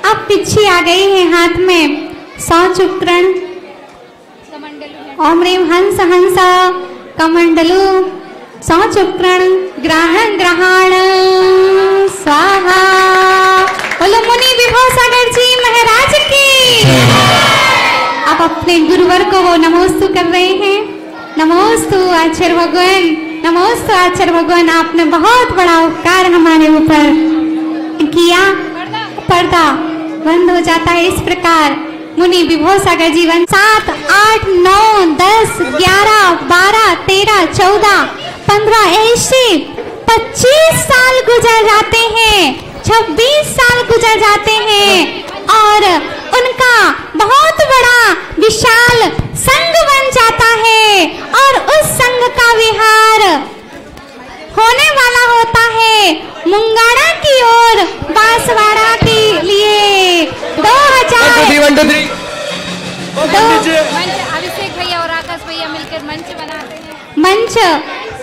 अब पिछी आ गई है हाथ में 100 चुक्रण। ओम ह्रीं हंस हंस कमंडलु 100 चुक्रण ग्रहण ग्रहण स्वाहा। बोलो मुनि विभव सागर जी महाराज की। अब अपने गुरुवर को वो नमोस्तु कर रहे हैं। नमोस्तु आचार्य भगवान। नमोस्तु आचार्य भगवान। आपने बहुत बड़ा उपकार हमारे ऊपर किया। पर्दा बंद हो जाता है इस प्रकार। मुनि विभव सागर जीवन 7, 8, 9, 10, 11, 12, 13, 14, 15 ऐसे 25 साल गुजर जाते हैं। 26 साल गुजर जाते हैं और उनका बहुत बड़ा विशाल संघ बन जाता है। और उस संघ का विहार होने वाला होता है मुंगाड़ा की ओर बांसवाड़ा के लिए 2000 अभिषेक भैया और आकाश भैया मिलकर मंच बनाते हैं। मंच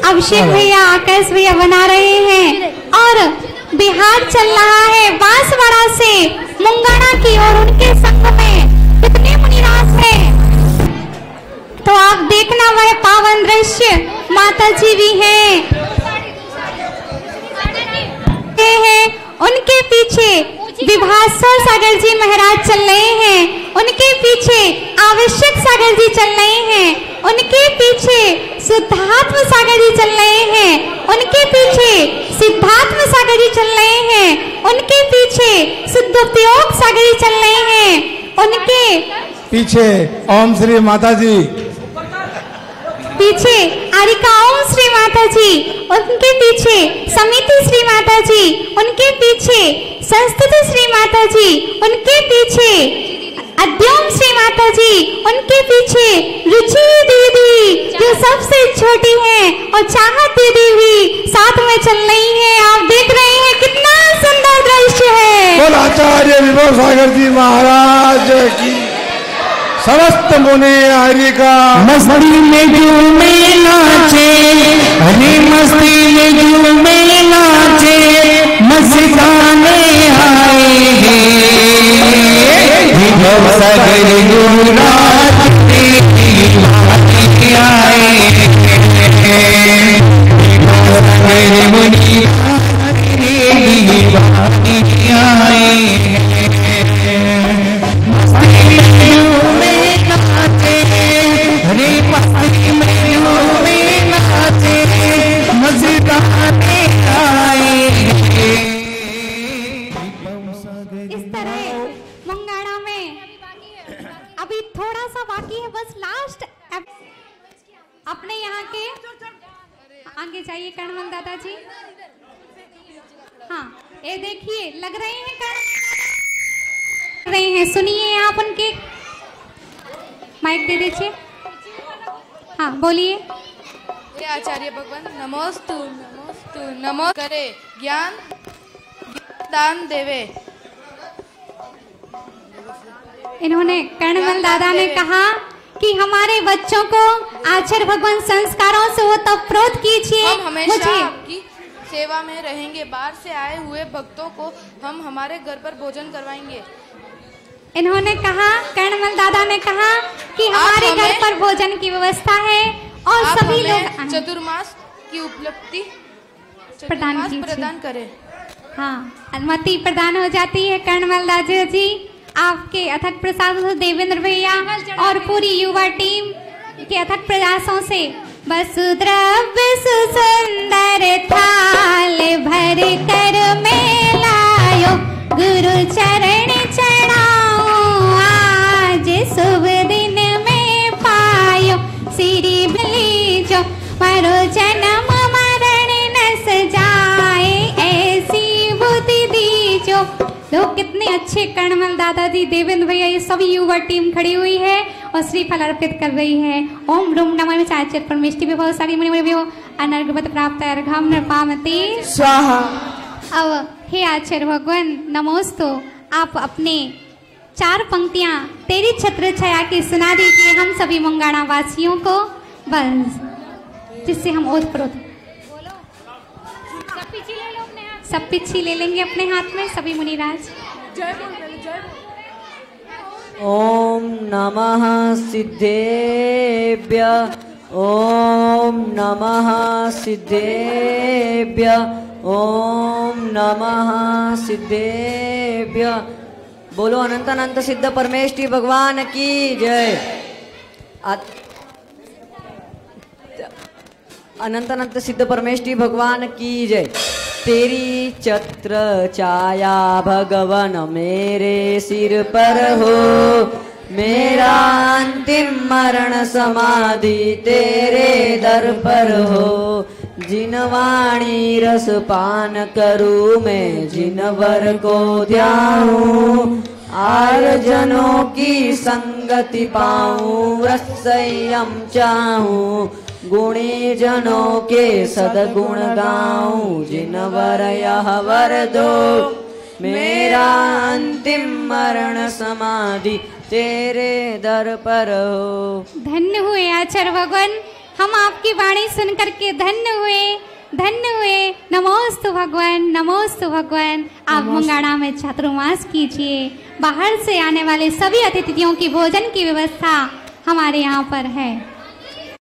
अभिषेक भैया आकाश भैया बना रहे हैं और बिहार चल रहा है बांसवाड़ा से मुंगाड़ा की ओर। उनके संग में कितने मुनिराज हैं तो आप देखना वह पावन दृश्य। माता जी भी हैं। उनके पीछे विभासर सागर जी महाराज चल रहे हैं। उनके पीछे आवश्यक सागर जी चल रहे हैं। उनके पीछे शुद्धात्म सागर जी चल रहे हैं। उनके पीछे सिद्धात्म सागर जी चल रहे हैं। उनके पीछे शुद्धोपयोग सागर जी चल रहे हैं। उनके पीछे ओम श्री माता जी। पीछे आरिका ओम श्री माता जी। उनके पीछे समिति श्री माता जी। उनके पीछे संस्कृति श्री माता जी। उनके पीछे अद्योम श्री माता जी। उनके पीछे रुचि दीदी जो सबसे छोटी हैं और चाहत दीदी भी साथ में चल रही हैं। आप देख रहे हैं कितना सुंदर दृश्य है। बोल आचार्य विभव सागर जी महाराज की। समस्त मुनि हरि का मस्ती में झूमे नाचे। हरी मस्ती में झूमे नाचे। मस्ताने आए हैं विभव सागर गुरुराज आए हैं। विभव सागर मुनि थोड़ा सा बाकी है, बस लास्ट अपने यहाँ के आगे जाइए कर्णमल दादाजी। हाँ, ये देखिए लग रहे हैं कर रहे हैं, सुनिए आप उनके, माइक दे दीजिए। हाँ बोलिए। आचार्य भगवान नमोस्तु नमोस्तु नमो करे, ज्ञान दान देवे। इन्होंने कर्णमल दादा ने कहा कि हमारे बच्चों को आचार्य भगवान संस्कारों से ओतप्रोत कीजिए। हम हमेशा आपकी सेवा में रहेंगे। बाहर से आए हुए भक्तों को हम हमारे घर पर भोजन करवाएंगे। इन्होंने कहा, कर्णमल दादा ने कहा कि हमारे घर पर भोजन की व्यवस्था है और सभी लोग चतुर्मास की उपलब्धि प्रदान करें। हाँ, अनुमति प्रदान हो जाती है कर्णमल दादा जी। आपके अथक प्रसाद से देवेंद्र भैया और पूरी युवा टीम के अथक प्रयासों से वसुद्रव्य सुंदर थाल भर कर में लायो, गुरु चरण चढ़ाओ आज शुभ दिन में पायो, श्री बलि जो मरो जन्म मरण न सजाए, ऐसी बुद्धि दीजो। लोग कितने अच्छे कर्णमल दादाजी, देवेंद्र भैया, ये सभी युवा टीम खड़ी हुई है और श्रीफल अर्पित कर रही है। ओम रूम नमः चाचर परमेष्टि में बहुत सारी मुनि अनर्घवत प्राप्त अर्घम नृपामति स्वाहा। अब हे आचार्य भगवान नमोस्तु, आप अपने 4 पंक्तियां तेरी छत्र छाया की सुना दीजिए हम सभी मंगाणा वासियों को, बस जिससे हम ओतप्रोत। सब पिछी ले लेंगे अपने हाथ में सभी मुनिराज। ओम नमः सिद्धेभ्य, ओम नमः सिद्धेभ्य, ओम नमः सिद्धेभ्य। बोलो अनंत अनंत सिद्ध परमेष्टि भगवान की जय। अनंत अनंत सिद्ध परमेष्टि भगवान की जय। तेरी छत्र छाया भगवान मेरे सिर पर हो, मेरा अंतिम मरण समाधि तेरे दर पर हो। जिन वाणी रस पान करूं मैं, जिन वर को ध्याऊं, आर जनों की संगति पाऊं, रसयम चाहूं, गुणी जनों के सदगुण गाऊं, जिन वर यह वर दो, मेरा अंतिम मरण समाधि तेरे दर पर हो। धन्य हुए आचार्य भगवान, हम आपकी वाणी सुन करके धन्य हुए, धन्य हुए। नमोस्तु भगवान, नमोस्तु भगवान। आप मंगाणा में चातुर्मास कीजिए। बाहर से आने वाले सभी अतिथियों की भोजन की व्यवस्था हमारे यहाँ पर है।